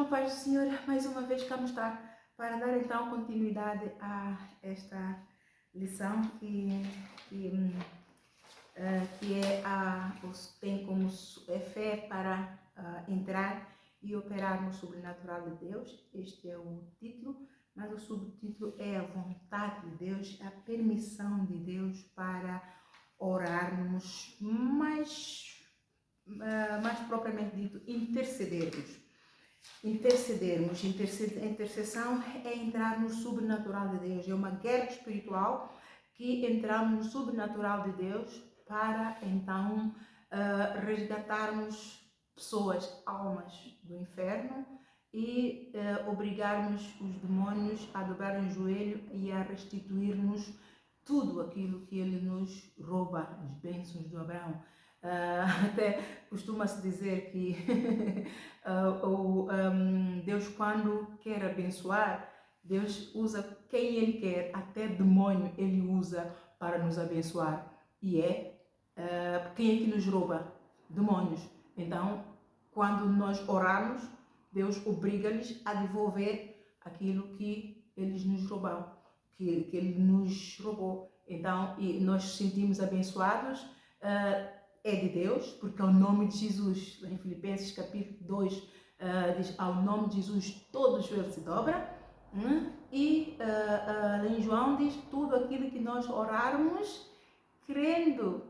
Irmão, paz do Senhor, mais uma vez cá está para dar então continuidade a esta lição tem como fé para entrar e operar no sobrenatural de Deus. Este é o título, mas o subtítulo é a vontade de Deus, a permissão de Deus para orarmos, mais propriamente dito, intercedermos. A intercessão é entrar no sobrenatural de Deus, é uma guerra espiritual que entramos no sobrenatural de Deus para então resgatarmos pessoas, almas do inferno e obrigarmos os demônios a dobrar o joelho e a restituir-nos tudo aquilo que ele nos rouba, as bênçãos do Abraão. Até costuma-se dizer que Deus, quando quer abençoar, Deus usa quem Ele quer, até demônio Ele usa para nos abençoar. E quem é que nos rouba? Demônios. Então, quando nós oramos, Deus obriga-lhes a devolver aquilo que eles nos roubaram, que Ele nos roubou. Então, e nós nos sentimos abençoados. É de Deus, porque ao nome de Jesus, em Filipenses capítulo 2, diz, ao nome de Jesus todo o joelho se dobra, e em João diz, tudo aquilo que nós orarmos, crendo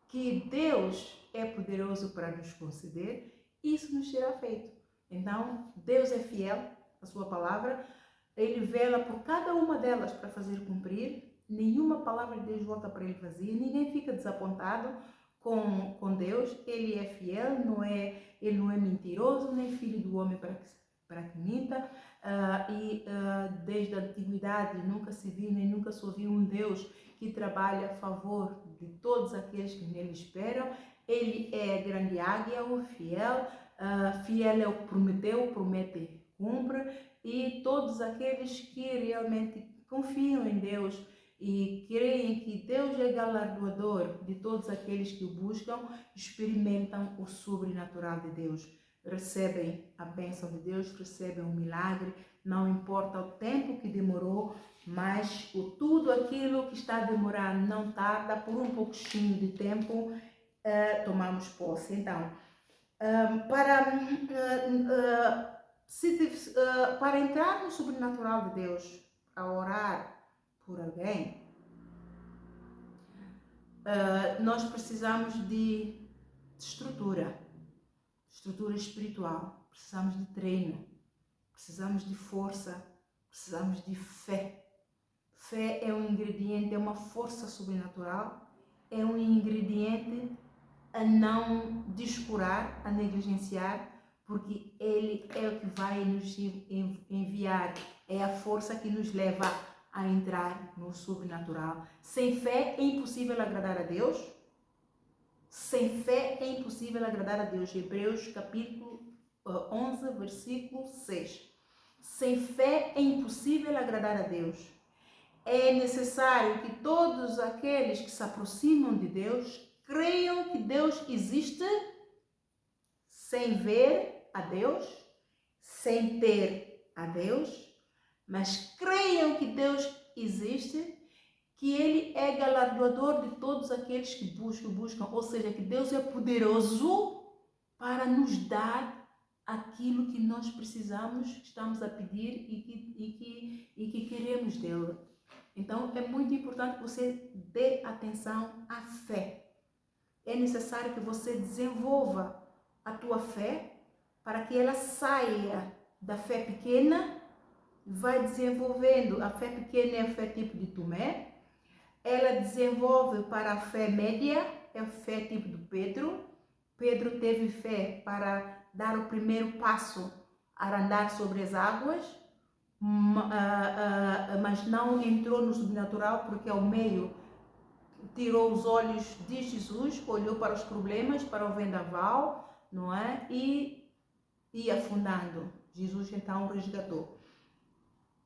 que Deus é poderoso para nos conceder, isso nos será feito. Então, Deus é fiel à sua palavra, Ele vela por cada uma delas para fazer cumprir, nenhuma palavra de Deus volta para Ele vazia, ninguém fica desapontado com Deus. Ele é fiel, Ele não é mentiroso, nem filho do homem para que minta, desde a antiguidade nunca se viu, nem nunca se ouviu um Deus que trabalha a favor de todos aqueles que nele esperam. Ele é a grande águia, o fiel, fiel é o que prometeu, promete, cumpre, e todos aqueles que realmente confiam em Deus e creem que Deus é galardoador de todos aqueles que o buscam, experimentam o sobrenatural de Deus. Recebem a bênção de Deus, recebem um milagre, não importa o tempo que demorou, mas tudo aquilo que está a demorar não tarda, por um pouquinho de tempo tomamos posse. Então, para entrar no sobrenatural de Deus, a orar por alguém, nós precisamos de estrutura espiritual, precisamos de treino, precisamos de força, precisamos de fé. Fé é um ingrediente, é uma força sobrenatural, é um ingrediente a não descurar, a negligenciar, porque Ele é o que vai nos enviar, é a força que nos leva a entrar no sobrenatural. Sem fé é impossível agradar a Deus. Sem fé é impossível agradar a Deus. Hebreus capítulo 11, versículo 6. Sem fé é impossível agradar a Deus. É necessário que todos aqueles que se aproximam de Deus creiam que Deus existe, sem ver a Deus, sem ter a Deus, mas creiam que Deus existe, que Ele é galardoador de todos aqueles que buscam, ou seja, que Deus é poderoso para nos dar aquilo que nós precisamos, que estamos a pedir e que queremos dele. Então, é muito importante que você dê atenção à fé. É necessário que você desenvolva a tua fé para que ela saia da fé pequena, vai desenvolvendo. A fé pequena é a fé tipo de Tomé, ela desenvolve para a fé média, é a fé tipo de Pedro. Pedro teve fé para dar o primeiro passo a andar sobre as águas, mas não entrou no sobrenatural porque ao meio tirou os olhos de Jesus, olhou para os problemas, para o vendaval, não é? E ia afundando. Jesus então o resgatou.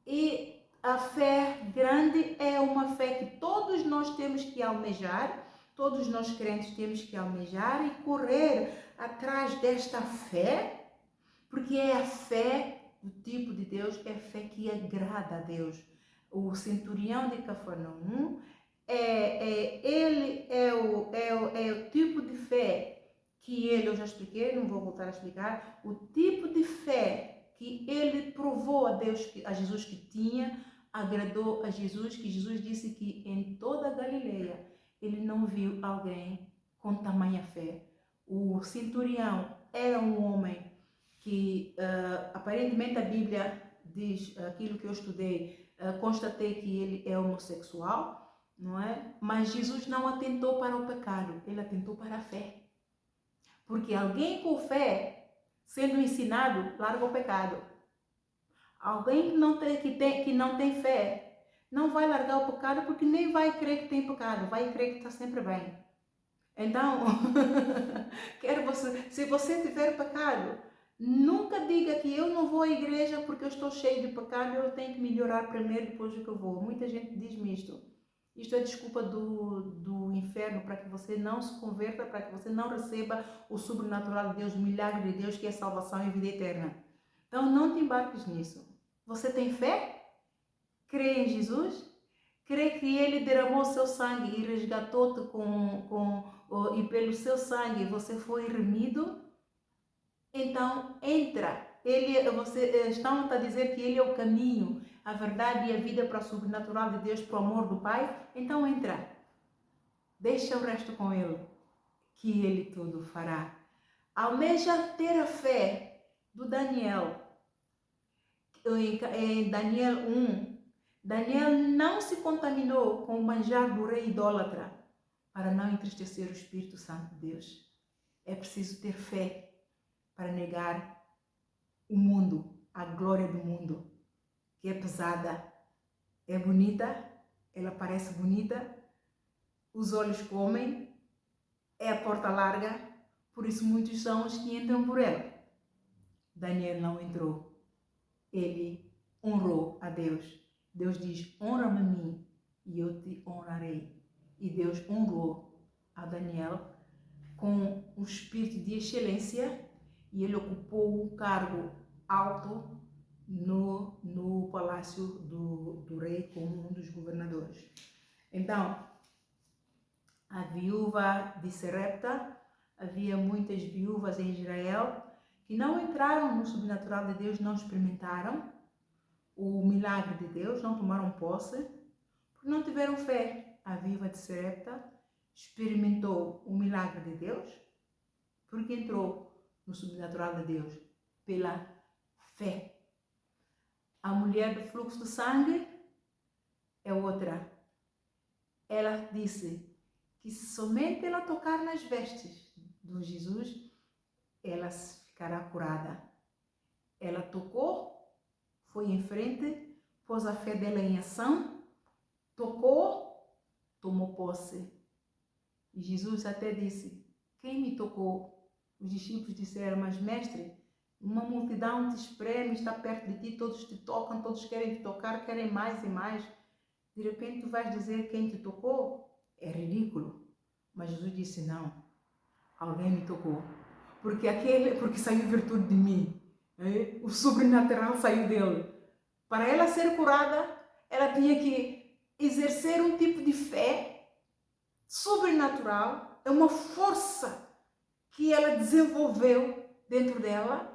E a fé grande é uma fé que todos nós temos que almejar, todos nós crentes temos que almejar e correr atrás desta fé, porque é a fé do tipo de Deus é fé que agrada a Deus. O centurião de Cafarnaum, ele é o tipo de fé que ele, eu já expliquei, não vou voltar a explicar, o tipo de fé que ele provou a Deus, a Jesus que tinha, agradou a Jesus, que Jesus disse que em toda a Galileia ele não viu alguém com tamanha fé. O centurião era um homem que aparentemente a Bíblia diz, aquilo que eu estudei, constatei que ele é homossexual, não é? Mas Jesus não atentou para o pecado, ele atentou para a fé. Porque alguém com fé, sendo ensinado, larga o pecado. Alguém que não tem fé, não vai largar o pecado porque nem vai crer que tem pecado, vai crer que está sempre bem. Então, se você tiver pecado, nunca diga que eu não vou à igreja porque eu estou cheio de pecado, eu tenho que melhorar primeiro, depois do que eu vou. Muita gente diz-me isto. Isto é desculpa do inferno para que você não se converta, para que você não receba o sobrenatural de Deus, o milagre de Deus, que é salvação e vida eterna. Então, não te embarques nisso. Você tem fé? Crê em Jesus? Crê que Ele derramou seu sangue e resgatou-te e pelo seu sangue você foi remido? Então, entra. Estão a dizer que Ele é o caminho, a verdade e a vida para o sobrenatural de Deus, para o amor do Pai? Então, entra. Deixa o resto com Ele, que Ele tudo fará. Almeja ter a fé do Daniel. Em Daniel 1, Daniel não se contaminou com o manjar do rei idólatra para não entristecer o Espírito Santo de Deus. É preciso ter fé para negar o mundo, a glória do mundo, que é pesada, é bonita, ela parece bonita, os olhos comem, é a porta larga, por isso muitos são os que entram por ela. Daniel não entrou. Ele honrou a Deus. Deus diz, honra-me a mim e eu te honrarei. E Deus honrou a Daniel com um espírito de excelência e ele ocupou um cargo alto no palácio do rei como um dos governadores. Então, a viúva de Serepta, havia muitas viúvas em Israel que não entraram no sobrenatural de Deus, não experimentaram o milagre de Deus, não tomaram posse, porque não tiveram fé. A viúva de Serepta experimentou o milagre de Deus, porque entrou no sobrenatural de Deus, pela fé. A mulher do fluxo de sangue é outra. Ela disse que somente ela tocar nas vestes de Jesus, ela ficará curada. Ela tocou, foi em frente, pôs a fé dela em ação, tocou, tomou posse. E Jesus até disse, quem me tocou? Os discípulos disseram, mas mestre, uma multidão te espreme, está perto de ti, todos te tocam, todos querem te tocar, querem mais e mais. De repente tu vais dizer quem te tocou? É ridículo. Mas Jesus disse, não, alguém me tocou. Porque saiu virtude de mim. O sobrenatural saiu dele. Para ela ser curada, ela tinha que exercer um tipo de fé sobrenatural, é uma força que ela desenvolveu dentro dela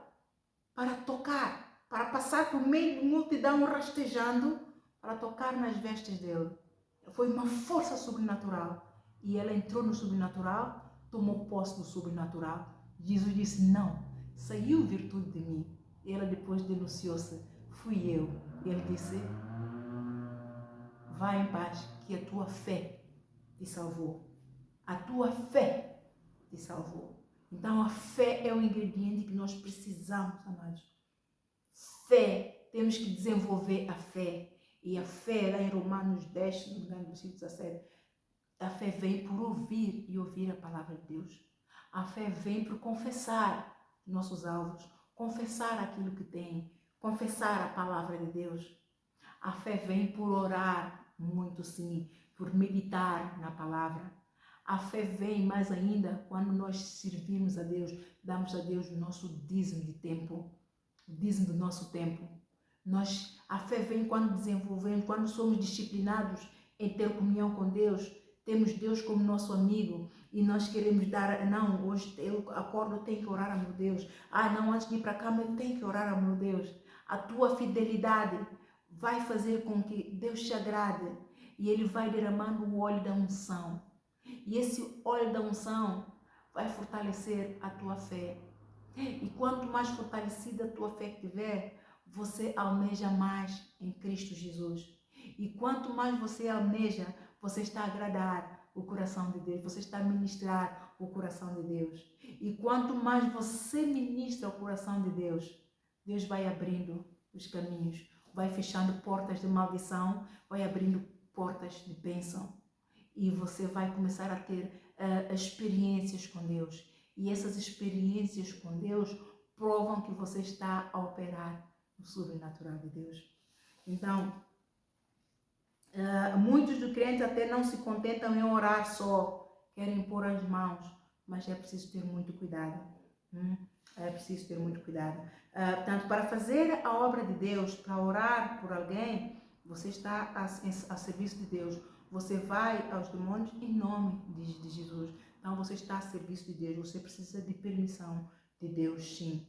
para tocar, para passar por meio de multidão rastejando, para tocar nas vestes dele. Foi uma força sobrenatural. E ela entrou no sobrenatural, tomou posse do sobrenatural. Jesus disse, não, saiu virtude de mim. E ela depois denunciou-se, fui eu. E ele disse, vai em paz, que a tua fé te salvou. A tua fé te salvou. Então a fé é o ingrediente que nós precisamos, amados. Fé, temos que desenvolver a fé. E a fé, lá em Romanos 10, se não me engano, versículo 17, a fé vem por ouvir e ouvir a palavra de Deus. A fé vem por confessar nossos alvos, confessar aquilo que tem, confessar a palavra de Deus. A fé vem por orar muito, sim, por meditar na palavra. A fé vem mais ainda quando nós servimos a Deus, damos a Deus o nosso dízimo de tempo. o dízimo do nosso tempo. A fé vem quando desenvolvemos, quando somos disciplinados em ter comunhão com Deus, temos Deus como nosso amigo e nós queremos dar, não, hoje eu acordo, eu tenho que orar a meu Deus. Não, antes de ir para a cama eu tenho que orar a meu Deus. A tua fidelidade vai fazer com que Deus te agrade e Ele vai derramando o óleo da unção. E esse óleo da unção vai fortalecer a tua fé. E quanto mais fortalecida a tua fé tiver, você almeja mais em Cristo Jesus. E quanto mais você almeja, você está a agradar o coração de Deus, você está a ministrar o coração de Deus. E quanto mais você ministra o coração de Deus, Deus vai abrindo os caminhos, vai fechando portas de maldição, vai abrindo portas de bênção. E você vai começar a ter experiências com Deus. E essas experiências com Deus provam que você está a operar no sobrenatural de Deus. Então, muitos dos crentes até não se contentam em orar só, querem pôr as mãos, mas é preciso ter muito cuidado. É preciso ter muito cuidado. Portanto, para fazer a obra de Deus, para orar por alguém, você está a serviço de Deus. Você vai aos demônios em nome de Jesus. Então, você está a serviço de Deus. Você precisa de permissão de Deus, sim,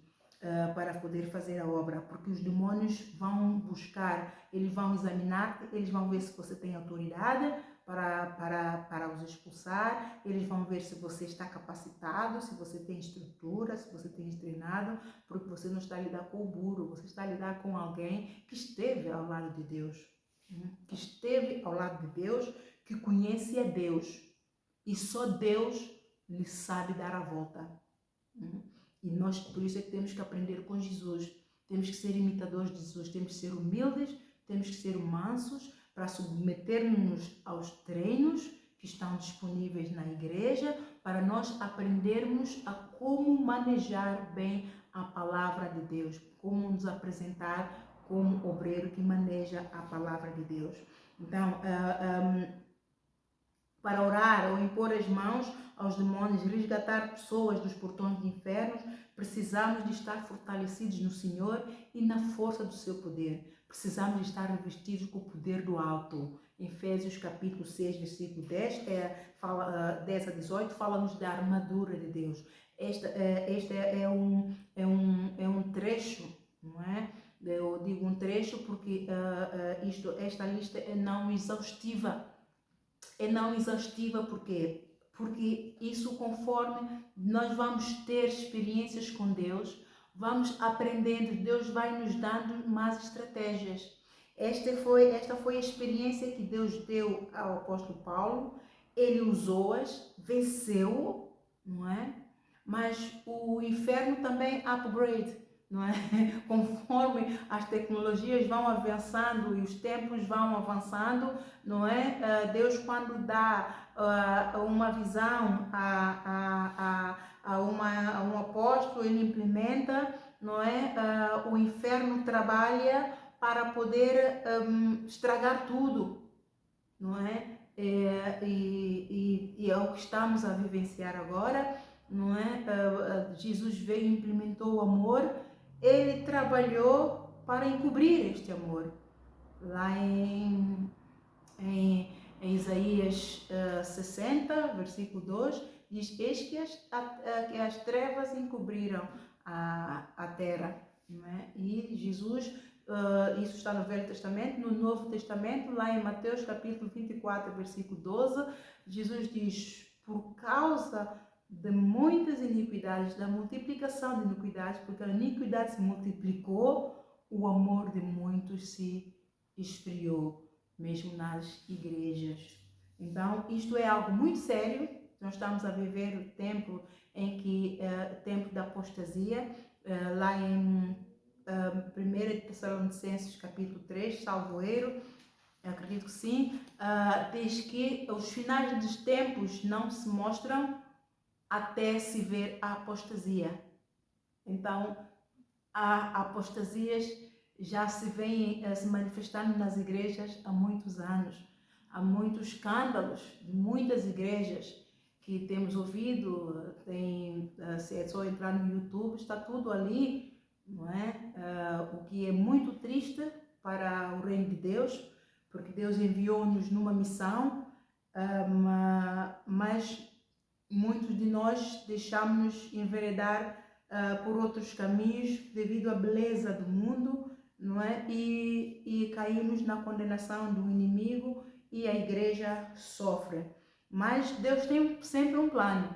para poder fazer a obra. Porque os demônios vão buscar, eles vão examinar, eles vão ver se você tem autoridade para os expulsar. Eles vão ver se você está capacitado, se você tem estrutura, se você tem treinado, porque você não está a lidar com o burro, você está a lidar com alguém que esteve ao lado de Deus. Que esteve ao lado de Deus, que conhece a Deus e só Deus lhe sabe dar a volta. E nós, por isso é que temos que aprender com Jesus, temos que ser imitadores de Jesus, temos que ser humildes, temos que ser mansos para submeter-nos aos treinos que estão disponíveis na igreja, para nós aprendermos a como manejar bem a palavra de Deus, como nos apresentar como obreiro que maneja a palavra de Deus. Então, para orar ou impor as mãos aos demônios, resgatar pessoas dos portões de inferno, precisamos de estar fortalecidos no Senhor e na força do seu poder. Precisamos de estar revestidos com o poder do alto. Efésios capítulo 6, versículo 10, 10 a 18, fala-nos da armadura de Deus. Este é um trecho, não é? Eu digo um trecho porque esta lista é não exaustiva. É não exaustiva porque isso, conforme nós vamos ter experiências com Deus, vamos aprendendo, Deus vai nos dando mais estratégias. Esta foi a experiência que Deus deu ao apóstolo Paulo. Ele usou-as, venceu, não é? Mas o inferno também upgrade, não é? Conforme as tecnologias vão avançando e os tempos vão avançando, não é? Deus, quando dá uma visão a um apóstolo, ele implementa, não é? O inferno trabalha para poder estragar tudo, não é? E é o que estamos a vivenciar agora, não é? Jesus veio e implementou o amor. Ele trabalhou para encobrir este amor. Lá em Isaías 60, versículo 2, diz: eis que as trevas encobriram a terra. Não é? E Jesus, isso está no Velho Testamento. No Novo Testamento, lá em Mateus capítulo 24, versículo 12, Jesus diz: por causa de muitas iniquidades, da multiplicação de iniquidades, porque a iniquidade se multiplicou, o amor de muitos se esfriou, mesmo nas igrejas. Então, isto é algo muito sério. Nós estamos a viver o tempo em que, tempo da apostasia, lá em 1 Tessalonicenses capítulo 3, salvo erro, acredito que sim, diz que os finais dos tempos não se mostram até se ver a apostasia. Então, há apostasias já se vêm se manifestando nas igrejas há muitos anos. Há muitos escândalos de muitas igrejas que temos ouvido. Se é só entrar no YouTube, está tudo ali. não é? O que é muito triste para o reino de Deus, porque Deus enviou-nos numa missão, mas muitos de nós deixamos-nos enveredar por outros caminhos devido à beleza do mundo, não é? E caímos na condenação do inimigo e a igreja sofre. Mas Deus tem sempre um plano.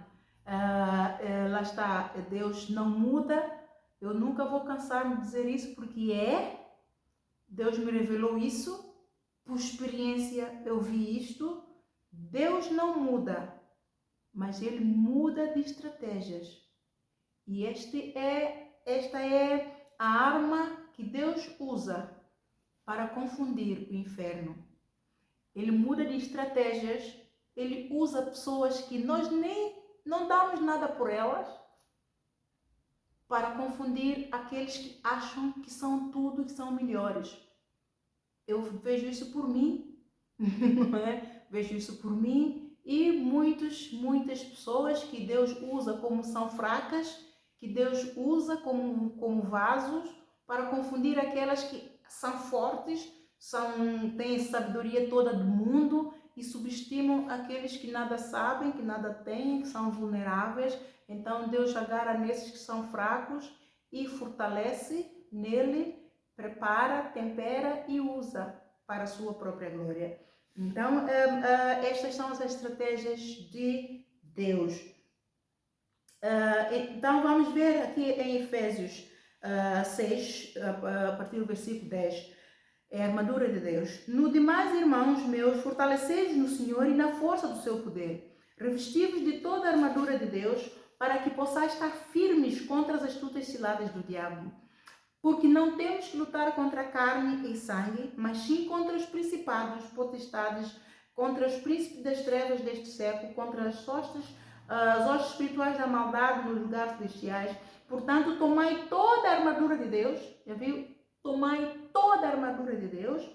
Lá está, Deus não muda. Eu nunca vou cansar de dizer isso porque Deus me revelou isso, por experiência eu vi isto. Deus não muda, mas Ele muda de estratégias. E esta é a arma que Deus usa para confundir o inferno. Ele muda de estratégias, Ele usa pessoas que nós nem não damos nada por elas, para confundir aqueles que acham que são tudo, que são melhores. Eu vejo isso por mim, não é? Vejo isso por mim e muitas pessoas que Deus usa como são fracas, que Deus usa como vasos para confundir aquelas que são fortes, têm a sabedoria toda do mundo e subestimam aqueles que nada sabem, que nada têm, que são vulneráveis. Então Deus agarra nesses que são fracos e fortalece nele, prepara, tempera e usa para a sua própria glória. Então, estas são as estratégias de Deus. Então, vamos ver aqui em Efésios 6, a partir do versículo 10. É a armadura de Deus. No demais, irmãos meus, fortalecei-vos no Senhor e na força do seu poder. Revesti-vos de toda a armadura de Deus, para que possais estar firmes contra as astutas ciladas do diabo. Porque não temos que lutar contra a carne e sangue, mas sim contra os principados, potestades, contra os príncipes das trevas deste século, contra as hostes espirituais da maldade nos lugares celestiais. Portanto, tomai toda a armadura de Deus, já viu? Tomai toda a armadura de Deus,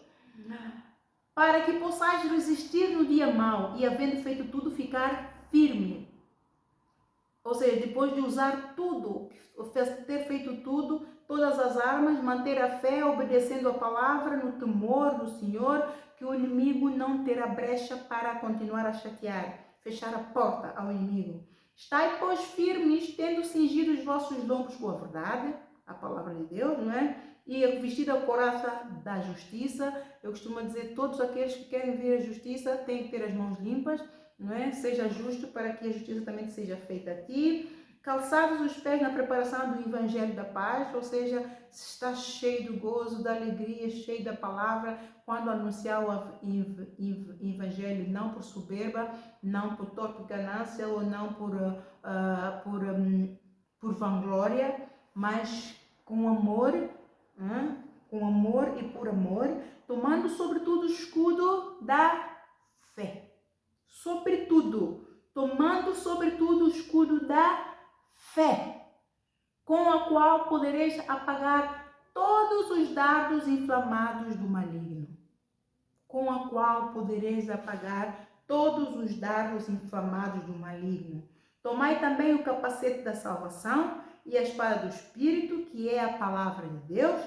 para que possais resistir no dia mau e, havendo feito tudo, ficar firme. Ou seja, depois de usar tudo, ter feito tudo, todas as armas, manter a fé, obedecendo a palavra, no temor do Senhor, que o inimigo não terá brecha para continuar a chatear, fechar a porta ao inimigo. Estai, pois, firmes, tendo cingido os vossos lombos com a verdade, a palavra de Deus, não é? E vestido a couraça da justiça. Eu costumo dizer, todos aqueles que querem ver a justiça têm que ter as mãos limpas, não é? Seja justo para que a justiça também seja feita a ti. Calçados os pés na preparação do evangelho da paz, ou seja, se está cheio do gozo, da alegria, cheio da palavra, quando anunciar o evangelho, não por soberba, não por torpe ganância ou não por vanglória, mas com amor, e por amor, tomando sobretudo o escudo da fé. Sobretudo, tomando sobretudo o escudo da fé, com a qual podereis apagar todos os dardos inflamados do maligno. Com a qual podereis apagar todos os dardos inflamados do maligno. Tomai também o capacete da salvação e a espada do Espírito, que é a palavra de Deus,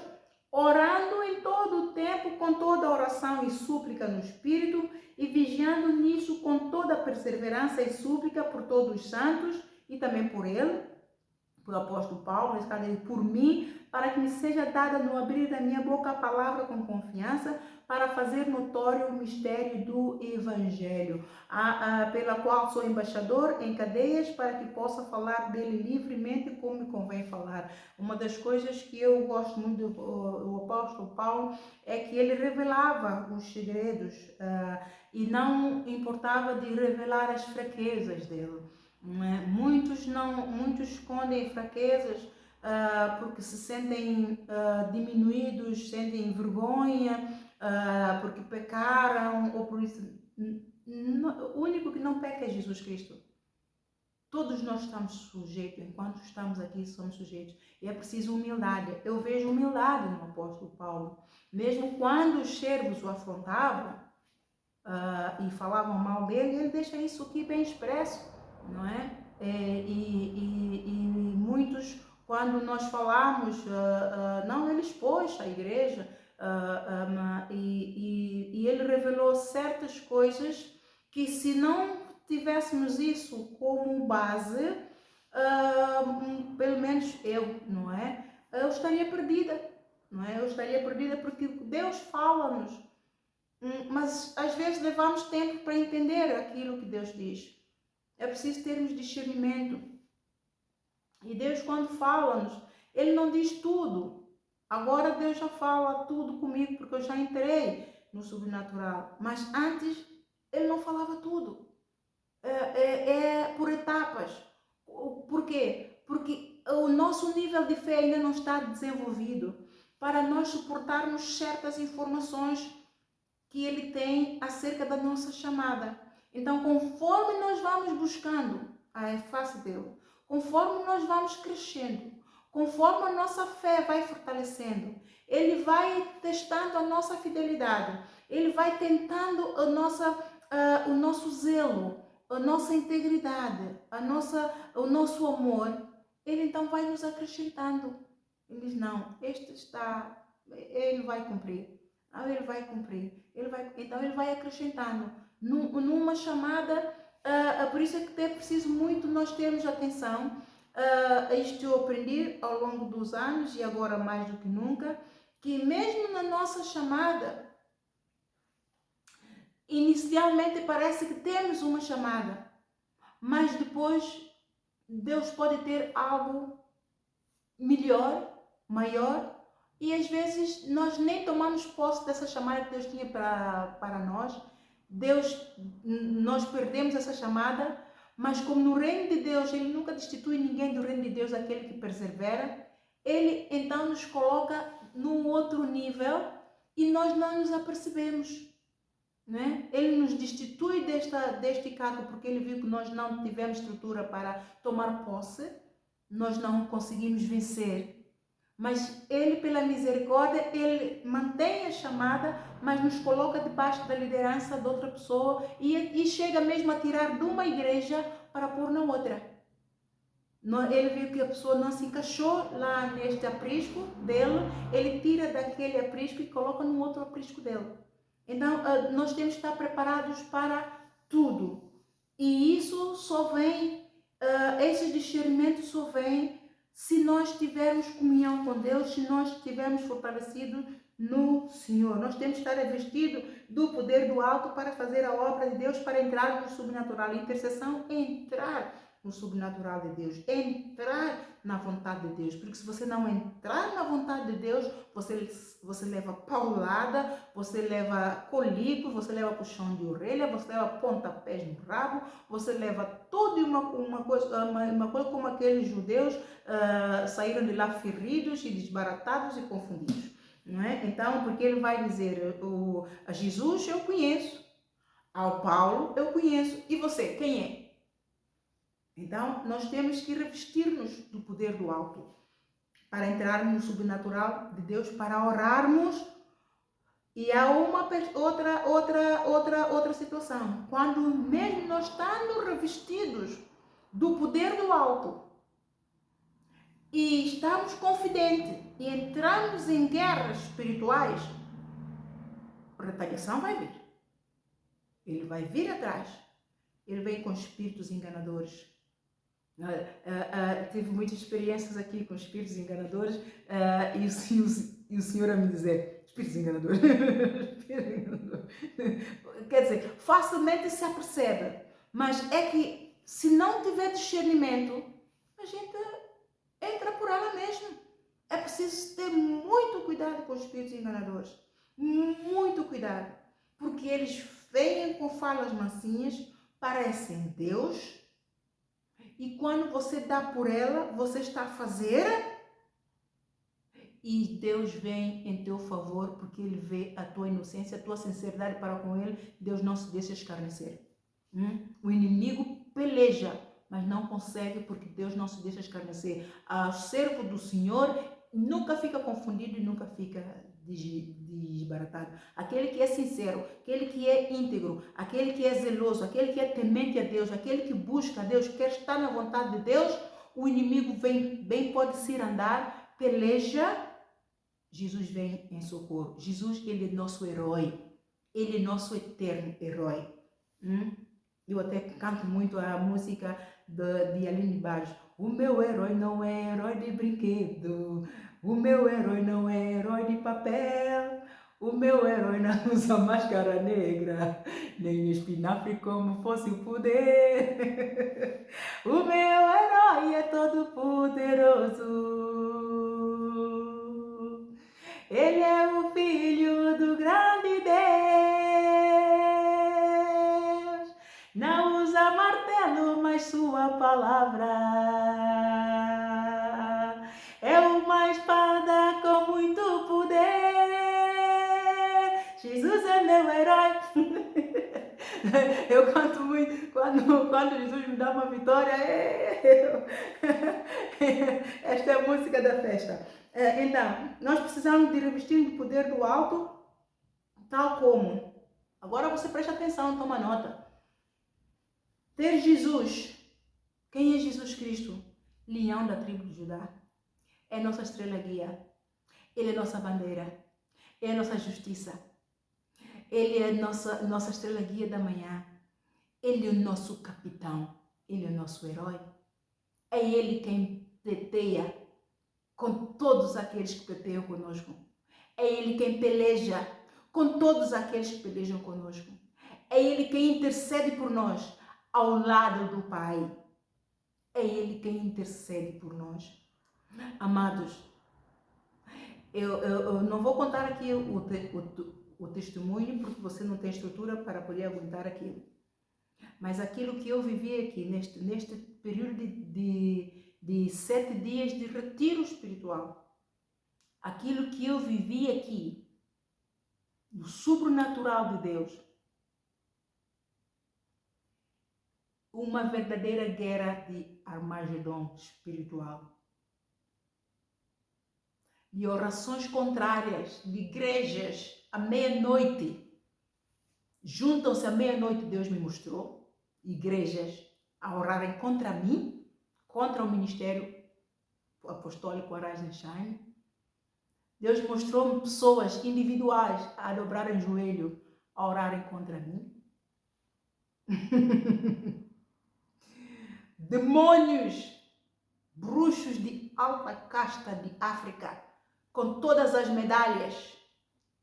orando em todo o tempo com toda oração e súplica no Espírito, e vigiando nisso com toda perseverança e súplica por todos os santos e também por ele, por apóstolo Paulo, nesse caso, por mim, para que me seja dada no abrir da minha boca a palavra com confiança, para fazer notório o mistério do Evangelho, pela qual sou embaixador em cadeias, para que possa falar dele livremente como me convém falar. Uma das coisas que eu gosto muito do apóstolo Paulo é que ele revelava os segredos e não importava de revelar as fraquezas dele. Muitos escondem fraquezas porque se sentem diminuídos, sentem vergonha, porque pecaram, ou por isso. O único que não peca é Jesus Cristo. Todos nós estamos sujeitos, enquanto estamos aqui somos sujeitos. E é preciso humildade. Eu vejo humildade no apóstolo Paulo. Mesmo quando os servos o afrontavam e falavam mal dele, ele deixa isso aqui bem expresso, não é? E muitos Quando nós falamos, não, ele expôs a igreja e ele revelou certas coisas que, se não tivéssemos isso como base, pelo menos eu, não é? Eu estaria perdida, não é? Eu estaria perdida porque Deus fala-nos, mas às vezes levamos tempo para entender aquilo que Deus diz. É preciso termos discernimento. E Deus, quando fala-nos, Ele não diz tudo. Agora Deus já fala tudo comigo, porque eu já entrei no sobrenatural. Mas antes, Ele não falava tudo. É por etapas. Por quê? Porque o nosso nível de fé ainda não está desenvolvido para nós suportarmos certas informações que Ele tem acerca da nossa chamada. Então, conforme nós vamos buscando a face dele, conforme nós vamos crescendo, conforme a nossa fé vai fortalecendo, Ele vai testando a nossa fidelidade, Ele vai tentando o nosso zelo, a nossa integridade, o nosso amor. Ele então vai nos acrescentando. Ele diz, não, ele vai cumprir. Ele vai cumprir. Então ele vai acrescentando. Numa chamada, por isso é que é preciso muito nós termos atenção. Isto eu aprendi ao longo dos anos e agora mais do que nunca, que mesmo na nossa chamada, inicialmente parece que temos uma chamada, mas depois Deus pode ter algo melhor, maior, e às vezes nós nem tomamos posse dessa chamada que Deus tinha para nós. Nós perdemos essa chamada, mas como no reino de Deus Ele nunca destitui ninguém do reino de Deus, aquele que persevera, Ele então nos coloca num outro nível e nós não nos apercebemos. Né? Ele nos destitui deste cargo porque Ele viu que nós não tivemos estrutura para tomar posse, nós não conseguimos vencer. Mas Ele, pela misericórdia, Ele mantém a chamada, mas nos coloca debaixo da liderança de outra pessoa e chega mesmo a tirar de uma igreja para pôr na outra. Ele viu que a pessoa não se encaixou lá neste aprisco dele, Ele tira daquele aprisco e coloca no outro aprisco dele. Então, nós temos que estar preparados para tudo. E isso só vem, esse discernimento só vem se nós tivermos comunhão com Deus, se nós estivermos fortalecidos no Senhor. Nós temos que estar revestidos do poder do alto para fazer a obra de Deus, para entrar no sobrenatural. A intercessão é entrar no sobrenatural de Deus, entrar na vontade de Deus. Porque se você não entrar na vontade de Deus, você leva paulada, você leva colico, você leva puxão de orelha, você leva pontapés no rabo, você leva tudo uma coisa como aqueles judeus saíram de lá feridos e desbaratados e confundidos. Não é? Então, porque ele vai dizer, a Jesus eu conheço, ao Paulo eu conheço, e você, quem é? Então, nós temos que revestir-nos do poder do alto para entrarmos no sobrenatural de Deus, para orarmos. E há uma outra situação. Quando mesmo nós estamos revestidos do poder do alto e estamos confidentes e entramos em guerras espirituais, a retaliação vai vir. Ele vai vir atrás. Ele vem com espíritos enganadores. Tive muitas experiências aqui com espíritos enganadores e o Senhor a me dizer, espíritos enganadores. Quer dizer, facilmente se apercebe, mas é que se não tiver discernimento, a gente entra por ela mesmo. É preciso ter muito cuidado com os espíritos enganadores, muito cuidado, porque eles vêm com falas mansinhas, parecem Deus. E quando você dá por ela, você está a fazer e Deus vem em teu favor porque Ele vê a tua inocência, a tua sinceridade para com Ele. Deus não se deixa escarnecer. O inimigo peleja, mas não consegue porque Deus não se deixa escarnecer. O servo do Senhor nunca fica confundido e nunca fica desbaratado. Aquele que é sincero, aquele que é íntegro, aquele que é zeloso, aquele que é temente a Deus, aquele que busca a Deus, quer estar na vontade de Deus, o inimigo vem, bem pode ser andar, peleja, Jesus vem em socorro. Jesus, ele é nosso herói. Ele é nosso eterno herói. Eu até canto muito a música de Aline Barros. O meu herói não é herói de brinquedo. O meu herói não é herói de papel. O meu herói não usa máscara negra, nem espinafre como fosse o poder. O meu herói é todo poderoso. Ele é o filho do grande Deus. Não usa martelo, mas sua palavra é uma espada com muito poder. Jesus é meu herói. Eu canto muito quando Jesus me dá uma vitória. Esta é a música da festa. Então, nós precisamos de revestir o poder do alto, tal como. Agora você presta atenção, toma nota. Ter Jesus. Quem é Jesus Cristo? Leão da tribo de Judá. É nossa estrela guia. Ele é nossa bandeira. É nossa justiça. Ele é nossa estrela guia da manhã. Ele é o nosso capitão. Ele é o nosso herói. É Ele quem pleiteia com todos aqueles que pleteiam conosco. É Ele quem peleja com todos aqueles que pelejam conosco. É Ele quem intercede por nós ao lado do Pai. É Ele quem intercede por nós. Amados, eu não vou contar aqui o testemunho, porque você não tem estrutura para poder aguentar aquilo. Mas aquilo que eu vivi aqui, neste período de 7 dias de retiro espiritual, aquilo que eu vivi aqui, do sobrenatural de Deus, uma verdadeira guerra de Armagedon espiritual, de orações contrárias, de igrejas à meia-noite. Juntam-se à meia-noite, Deus me mostrou, igrejas a orarem contra mim, contra o ministério apostólico Arise and Shine. Deus mostrou-me pessoas individuais a dobrarem joelho, a orarem contra mim. Demônios, bruxos de alta casta de África, com todas as medalhas,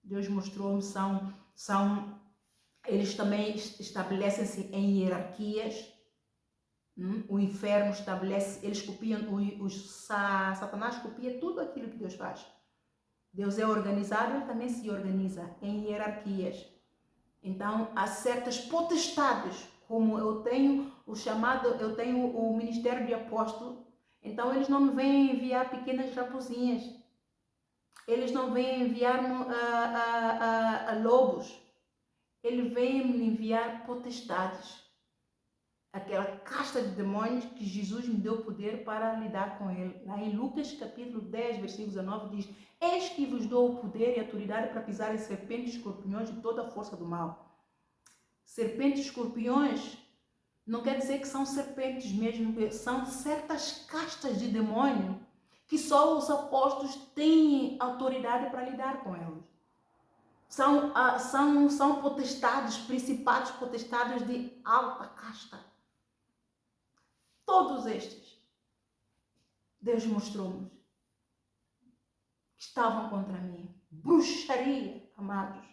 Deus mostrou-me, eles também estabelecem-se em hierarquias. O inferno estabelece, eles copiam, Satanás copia tudo aquilo que Deus faz. Deus é organizado, ele também se organiza em hierarquias. Então, há certas potestades, como eu tenho o ministério de apóstolo, então eles não me vêm enviar pequenas raposinhas, eles não vêm enviar-me a lobos, ele vem me enviar potestades, aquela casta de demônios que Jesus me deu poder para lidar com ele. Lá em Lucas capítulo 10, versículo 19 diz: eis que vos dou o poder e a autoridade para pisar em serpentes e escorpiões e toda a força do mal. Serpentes e escorpiões não quer dizer que são serpentes mesmo, são certas castas de demônio que só os apóstolos têm autoridade para lidar com elas. São potestades, principados, potestades de alta casta. Todos estes, Deus mostrou-nos que estavam contra mim. Bruxaria, amados.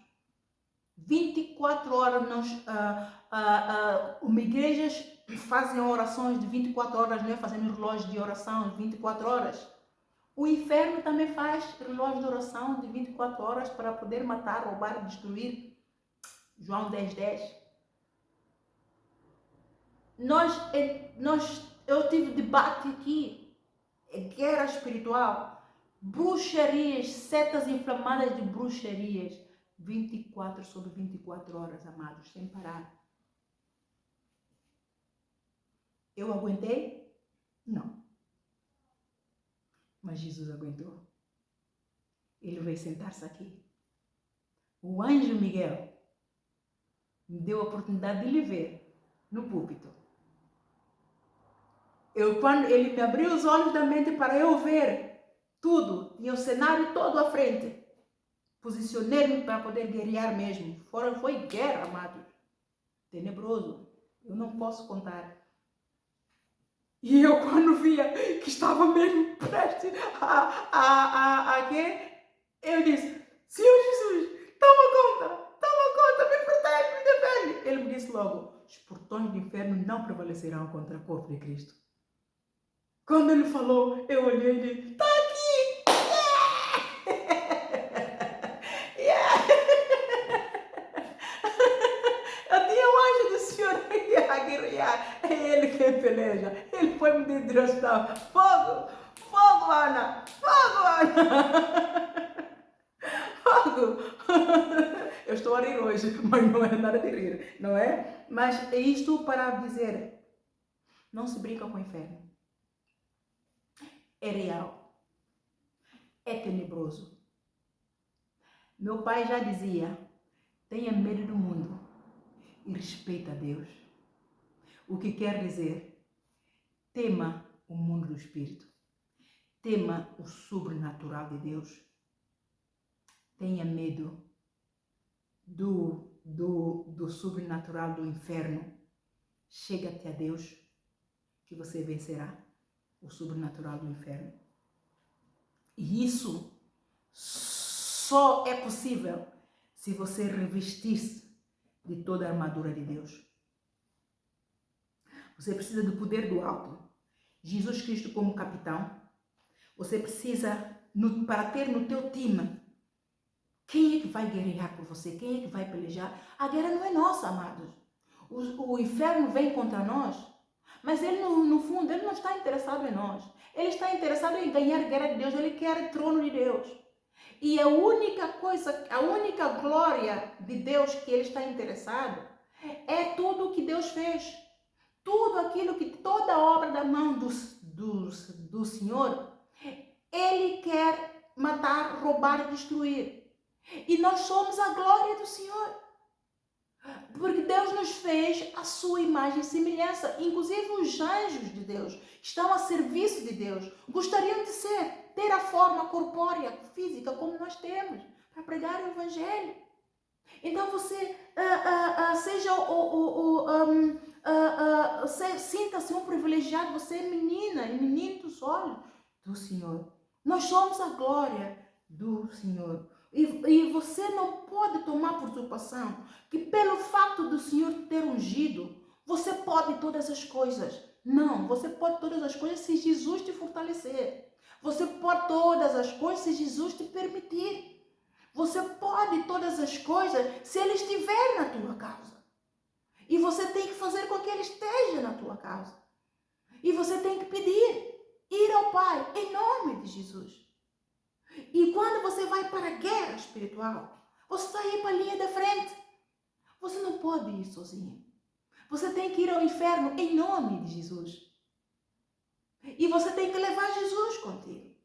24 horas, igrejas fazem orações de 24 horas, não é? Fazendo relógio de oração de 24 horas. O inferno também faz relógio de oração de 24 horas para poder matar, roubar, destruir. João 10:10. Eu tive debate aqui, guerra espiritual, bruxarias, setas inflamadas de bruxarias, 24 sobre 24 horas, amados, sem parar. Eu aguentei? Não. Mas Jesus aguentou. Ele veio sentar-se aqui. O anjo Miguel me deu a oportunidade de lhe ver no púlpito. quando ele me abriu os olhos da mente para eu ver tudo, tinha o cenário todo à frente. Posicionei-me para poder guerrear mesmo. Foi guerra, amados. Tenebroso. Eu não posso contar. E eu, quando via que estava mesmo prestes a quê? Eu disse, Senhor Jesus, toma conta, me protege, me defende. Ele me disse logo, os portões do inferno não prevalecerão contra o corpo de Cristo. Quando ele falou, eu olhei e disse, está aqui! Yeah! Eu tinha um anjo do Senhor a guerrear. É ele quem peleja. Ele foi me direção. Fogo! Fogo, Ana! Fogo, Ana! Fogo! Eu estou a rir hoje, mas não é nada de rir, não é? Mas é isto para dizer, não se brinca com o inferno. É real. É tenebroso. Meu pai já dizia, tenha medo do mundo e respeita a Deus. O que quer dizer, tema o mundo do espírito. Tema o sobrenatural de Deus. Tenha medo do sobrenatural do inferno. Chega-te a Deus que você vencerá o sobrenatural do inferno. E isso só é possível se você revestir-se de toda a armadura de Deus. Você precisa do poder do alto. Jesus Cristo como capitão. Você precisa, para ter no teu time, quem é que vai guerrear por você? Quem é que vai pelejar? A guerra não é nossa, amados. O inferno vem contra nós, mas ele, no fundo, ele não está interessado em nós. Ele está interessado em ganhar a guerra de Deus. Ele quer o trono de Deus. E a única coisa, a única glória de Deus que ele está interessado é tudo o que Deus fez. Tudo aquilo que, toda a obra da mão do Senhor, ele quer matar, roubar e destruir. E nós somos a glória do Senhor. Porque Deus nos fez a sua imagem e semelhança. Inclusive os anjos de Deus estão a serviço de Deus. Gostariam de ter a forma corpórea, física, como nós temos, para pregar o Evangelho. Então você sinta-se um privilegiado. Você é menina e menino dos olhos do Senhor. Nós somos a glória do Senhor. E você não pode tomar por usurpação que pelo fato do Senhor ter ungido, você pode todas as coisas. Não, você pode todas as coisas se Jesus te fortalecer. Você pode todas as coisas se Jesus te permitir. Você pode todas as coisas se Ele estiver na tua causa. E você tem que fazer com que Ele esteja na tua causa. E você tem que pedir, ir ao Pai, em nome de Jesus. E quando você vai para a guerra espiritual, você está aí para a linha da frente. Você não pode ir sozinho. Você tem que ir ao inferno em nome de Jesus. E você tem que levar Jesus contigo.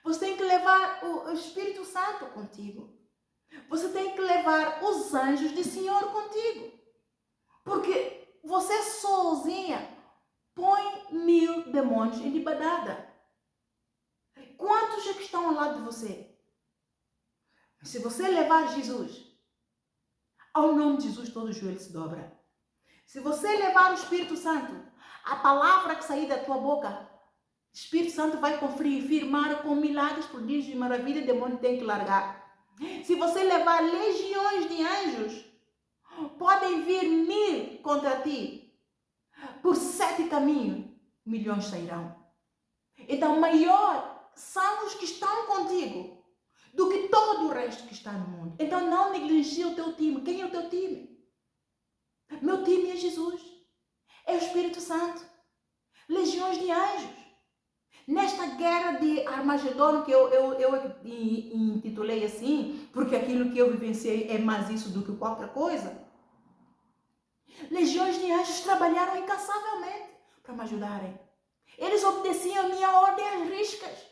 Você tem que levar o Espírito Santo contigo. Você tem que levar os anjos do Senhor contigo. Porque você sozinha põe 1000 demônios em debandada. Quantos é que estão ao lado de você? Se você levar Jesus, ao nome de Jesus todo o joelho se dobra. Se você levar o Espírito Santo, a palavra que sair da tua boca, o Espírito Santo vai confirmar com milagres, prodígios e maravilhas, o demônio tem que largar. Se você levar legiões de anjos, podem vir 1000 contra ti. Por 7 caminhos, milhões sairão. Então, maior são os que estão contigo do que todo o resto que está no mundo. Então, não negligie o teu time. Quem é o teu time? Meu time é Jesus. É o Espírito Santo. Legiões de anjos. Nesta guerra de Armagedon, que eu intitulei assim, porque aquilo que eu vivenciei é mais isso do que qualquer coisa. Legiões de anjos trabalharam incansavelmente para me ajudarem. Eles obedeciam a minha ordem às riscas.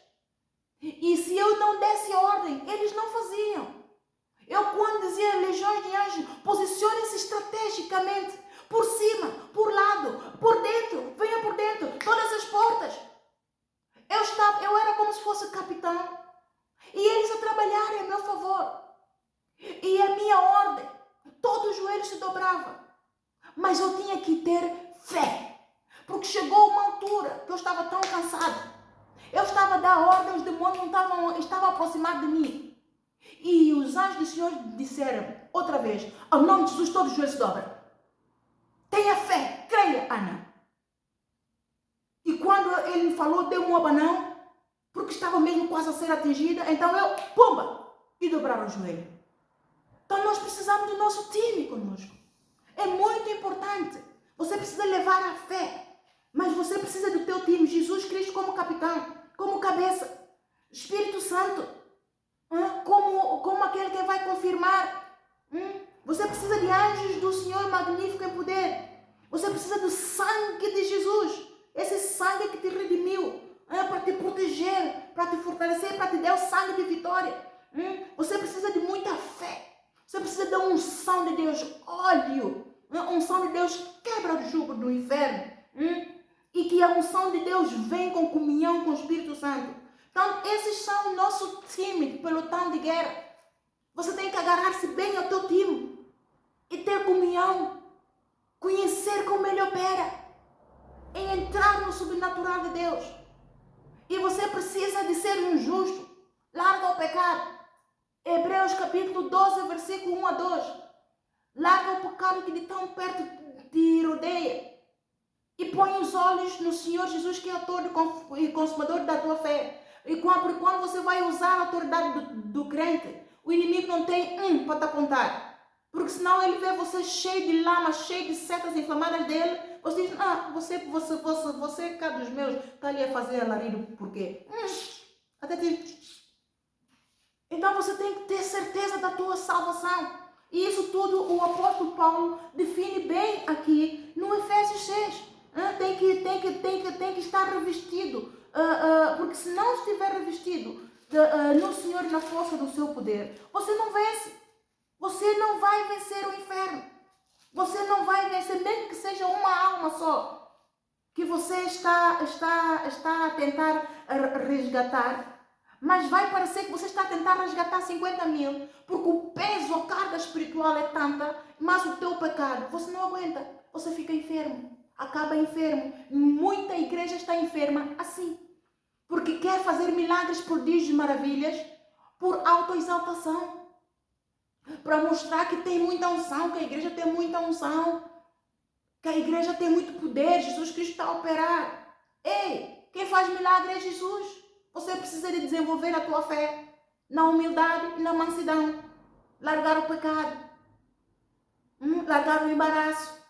E se eu não desse ordem, eles não faziam. Eu, quando dizia legiões de anjos, posicionem-se estrategicamente, por cima, por lado, por dentro, venha bem por dentro, todas as portas. Eu era como se fosse capitão. E eles a trabalharem a meu favor. E a minha ordem, todo o joelho se dobrava. Mas eu tinha que ter fé. Porque chegou uma altura que eu estava tão cansada. Eu estava a dar ordem, os demônios estavam aproximados de mim. E os anjos do Senhor disseram, outra vez, ao nome de Jesus, todo o joelho se dobra. Tenha fé, creia, Ana. E quando ele me falou, deu um abanão, porque estava mesmo quase a ser atingida. Então eu, pumba, e dobraram o joelho. Então nós precisamos do nosso time conosco. É muito importante. Você precisa levar a fé. Mas você precisa do teu time. Jesus Cristo como capitão, como cabeça. Espírito Santo, como aquele que vai confirmar. Você precisa de anjos do Senhor magnífico em poder. Você precisa do sangue de Jesus. Esse sangue que te redimiu. Para te proteger, para te fortalecer, para te dar o sangue de vitória. Você precisa de muita fé. Você precisa da unção de Deus, óleo. A unção de Deus quebra o jugo do inferno. E que a unção de Deus vem com comunhão com o Espírito Santo. Então, esses são o nosso time de pelotão de guerra. Você tem que agarrar-se bem ao teu time. E ter comunhão. Conhecer como ele opera. E entrar no sobrenatural de Deus. E você precisa de ser um justo. Larga o pecado. Hebreus capítulo 12, versículo 1 a 2. Larga o pecado que de tão perto te rodeia. E põe os olhos no Senhor Jesus, que é autor e consumador da tua fé. E quando você vai usar a autoridade do crente, o inimigo não tem para te apontar. Porque senão ele vê você cheio de lama, cheio de setas inflamadas dele. Você diz, você cá dos meus, está ali a fazer alarido, por quê? Até diz. Então você tem que ter certeza da tua salvação. E isso tudo o apóstolo Paulo define bem aqui no Efésios 6. Tem que estar revestido. Porque se não estiver revestido no Senhor e na força do seu poder, você não vence. Você não vai vencer o inferno. Você não vai vencer, nem que seja uma alma só, que você está a tentar resgatar. Mas vai parecer que você está a tentar resgatar 50 mil, porque o peso, a carga espiritual é tanta, mas o teu pecado, você não aguenta, você fica enfermo, acaba enfermo. Muita igreja está enferma assim, porque quer fazer milagres, prodígios e maravilhas, por autoexaltação, para mostrar que tem muita unção, que a igreja tem muita unção, que a igreja tem muito poder, Jesus Cristo está a operar. Ei, quem faz milagre é Jesus. Você precisa de desenvolver a tua fé na humildade e na mansidão. Largar o pecado. Largar o embaraço.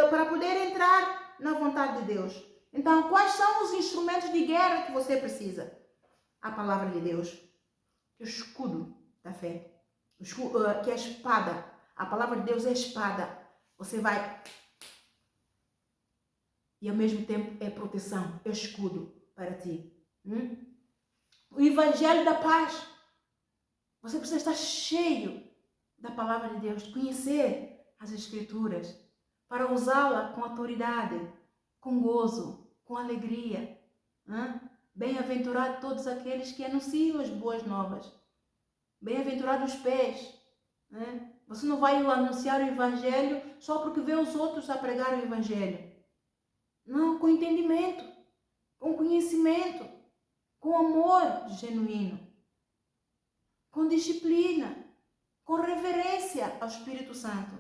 Para poder entrar na vontade de Deus. Então, quais são os instrumentos de guerra que você precisa? A palavra de Deus. O escudo da fé. Que é a espada. A palavra de Deus é a espada. Você vai... E ao mesmo tempo é proteção, é escudo para ti. O evangelho da paz. Você precisa estar cheio da palavra de Deus, conhecer as escrituras, para usá-la com autoridade, com gozo, com alegria. Bem-aventurados todos aqueles que anunciam as boas novas. Bem-aventurados os pés. Você não vai anunciar o evangelho só porque vê os outros a pregar o evangelho. Não, com entendimento, com conhecimento, com amor genuíno, com disciplina, com reverência ao Espírito Santo.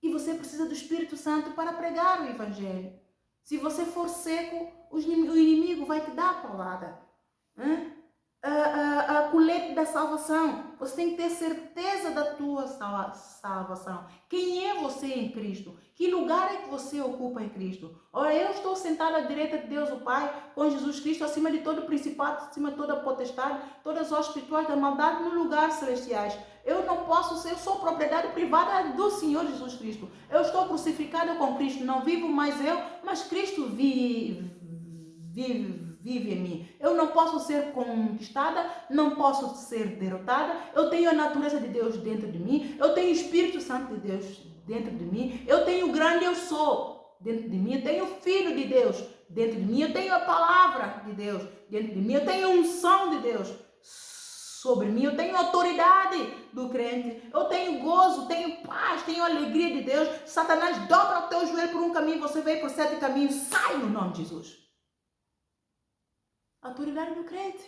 E você precisa do Espírito Santo para pregar o evangelho. Se você for seco, o inimigo vai te dar a paulada. A colete da salvação. Você tem que ter certeza da tua salvação. Quem é você em Cristo? Que lugar é que você ocupa em Cristo? Ora, eu estou sentado à direita de Deus o Pai, com Jesus Cristo, acima de todo principado, acima de toda potestade, todas as espirituais da maldade, no lugar celestiais. Eu não posso ser, eu sou propriedade privada do Senhor Jesus Cristo. Eu estou crucificado com Cristo, não vivo mais eu, mas Cristo vive em mim. Eu não posso ser conquistada, não posso ser derrotada. Eu tenho a natureza de Deus dentro de mim. Eu tenho o Espírito Santo de Deus dentro de mim. Eu tenho o grande eu sou dentro de mim. Eu tenho o Filho de Deus dentro de mim. Eu tenho a palavra de Deus dentro de mim. Eu tenho a unção de Deus sobre mim. Eu tenho a autoridade do crente. Eu tenho gozo, tenho paz, tenho alegria de Deus. Satanás dobra o teu joelho por um caminho, você veio por 7 caminhos. Sai no nome de Jesus. Autoridade do crente.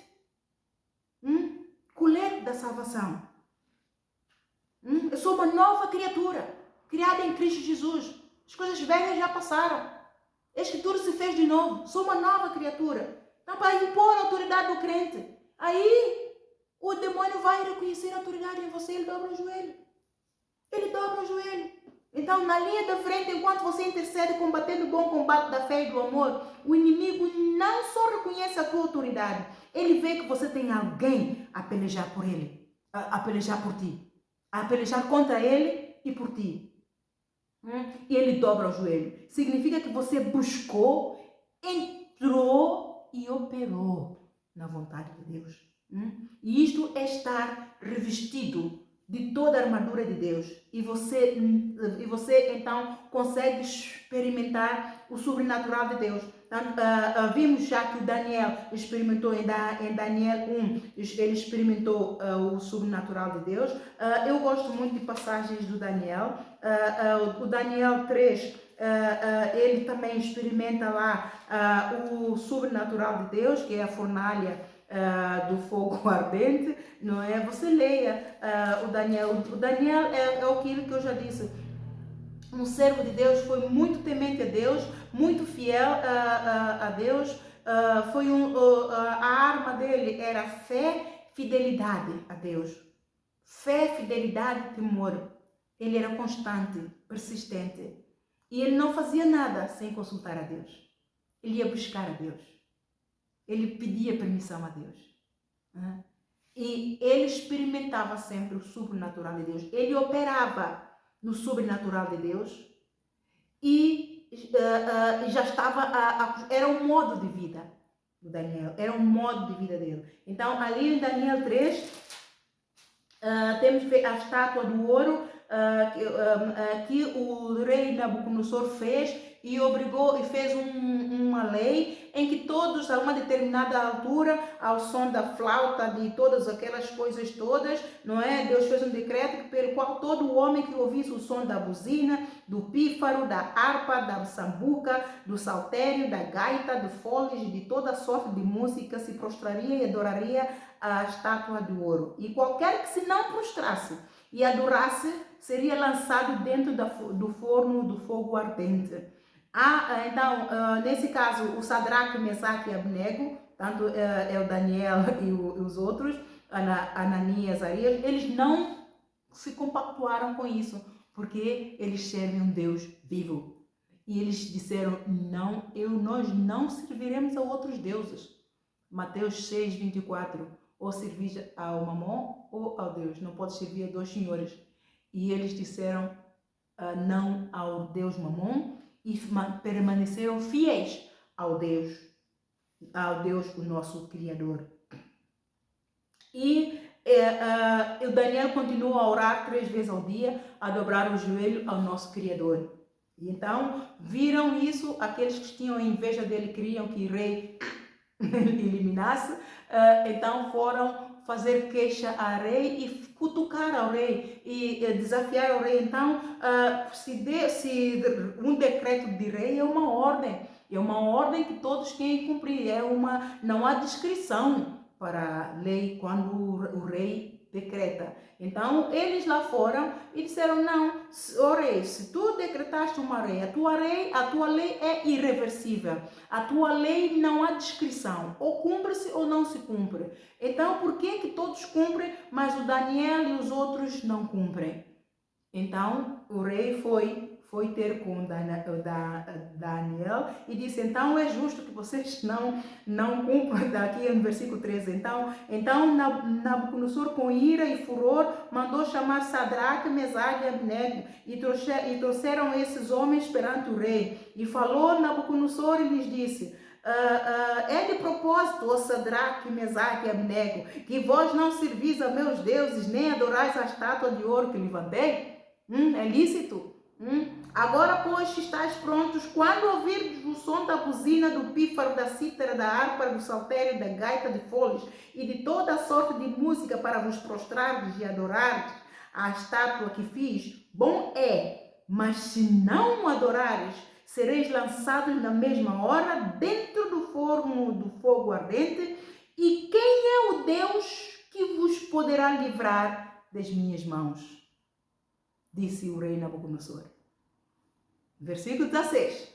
Colete da salvação. Eu sou uma nova criatura, criada em Cristo Jesus. As coisas velhas já passaram. A Escritura se fez de novo. Sou uma nova criatura. Então, para impor a autoridade do crente, aí o demônio vai reconhecer a autoridade em você. Ele dobra o joelho. Ele dobra o joelho. Então, na linha da frente, enquanto você intercede, combatendo o bom combate da fé e do amor, o inimigo não só reconhece a tua autoridade, ele vê que você tem alguém a pelejar por ele, a pelejar por ti, a pelejar contra ele e por ti. E ele dobra o joelho. Significa que você buscou, entrou e operou na vontade de Deus. E isto é estar revestido de toda a armadura de Deus. E você então consegue experimentar o sobrenatural de Deus. Vimos já que o Daniel experimentou em Daniel 1, ele experimentou o sobrenatural de Deus. Eu gosto muito de passagens do Daniel. O Daniel 3, ele também experimenta lá o sobrenatural de Deus, que é a fornalha do fogo ardente, não é? Você leia o Daniel. O Daniel é aquilo que eu já disse. Um servo de Deus, foi muito temente a Deus, muito fiel a Deus. A arma dele era fé, fidelidade a Deus. Fé, fidelidade, temor. Ele era constante, persistente. E ele não fazia nada sem consultar a Deus. Ele ia buscar a Deus. Ele pedia permissão a Deus. E ele experimentava sempre o sobrenatural de Deus. Ele operava no sobrenatural de Deus e já estava, era um modo de vida do Daniel, era um modo de vida dele. Então, ali em Daniel 3, temos a estátua do ouro que o rei Nabucodonosor fez e obrigou e fez uma lei em que todos, a uma determinada altura, ao som da flauta, de todas aquelas coisas todas, não é? Deus fez um decreto pelo qual todo homem que ouvisse o som da buzina, do pífaro, da harpa, da sambuca, do saltério, da gaita, do fole, de toda sorte de música, se prostraria e adoraria a estátua de ouro. E qualquer que se não prostrasse e adorasse, seria lançado dentro do forno do fogo ardente. Então, nesse caso, o Sadraque, Mesaque e Abnego, tanto é o Daniel e os outros, Ananias e Azarias, eles não se compactuaram com isso, porque eles servem um Deus vivo. E eles disseram, nós não serviremos a outros deuses. Mateus 6, 24, ou servis ao Mamon ou ao Deus, não pode servir a dois senhores. E eles disseram não ao Deus Mamon, e permaneceram fiéis ao Deus, o nosso Criador. E o Daniel continua a orar 3 vezes ao dia, a dobrar o joelho ao nosso Criador. E então, viram isso, aqueles que tinham inveja dele, queriam que o rei eliminasse, então foram fazer queixa ao rei e cutucar ao rei e desafiar ao rei. Então, se um decreto de rei é uma ordem que todos têm que cumprir, não há descrição para a lei quando o rei decreta. Então, eles lá foram e disseram, não, ó rei, se tu decretaste uma lei, a tua lei é irreversível. A tua lei não há descrição. Ou cumpre-se ou não se cumpre. Então, por que todos cumprem, mas o Daniel e os outros não cumprem? Então, o rei foi ter com Daniel e disse, então é justo que vocês não cumpram, daqui no versículo 13. Então Nabucodonosor, com ira e furor, mandou chamar Sadraque, Mesaque e Abnego e trouxeram esses homens perante o rei. E falou Nabucodonosor e lhes disse, é de propósito, ó Sadraque, Mesaque e Abnego, que vós não servis a meus deuses, nem adorais a estátua de ouro que levantei? É lícito? Agora, pois, estáis prontos, quando ouvirdes o som da buzina, do pífaro, da cítara, da harpa, do saltério, da gaita de foles e de toda a sorte de música para vos prostrardes e adorardes à estátua que fiz, bom é, mas se não adorares, sereis lançados na mesma hora dentro do forno do fogo ardente. E quem é o Deus que vos poderá livrar das minhas mãos? Disse o rei Nabucodonosor. Versículo 16.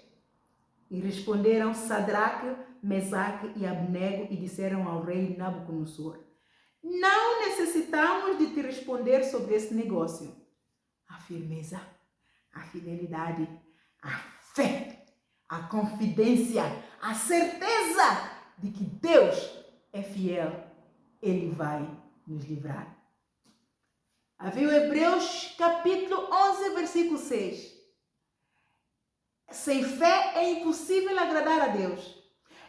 E responderam Sadraque, Mesaque e Abnego e disseram ao rei Nabucodonosor: não necessitamos de te responder sobre esse negócio. A firmeza, a fidelidade, a fé, a confidência, a certeza de que Deus é fiel, Ele vai nos livrar. Havia o Hebreus capítulo 11, versículo 6. Sem fé é impossível agradar a Deus.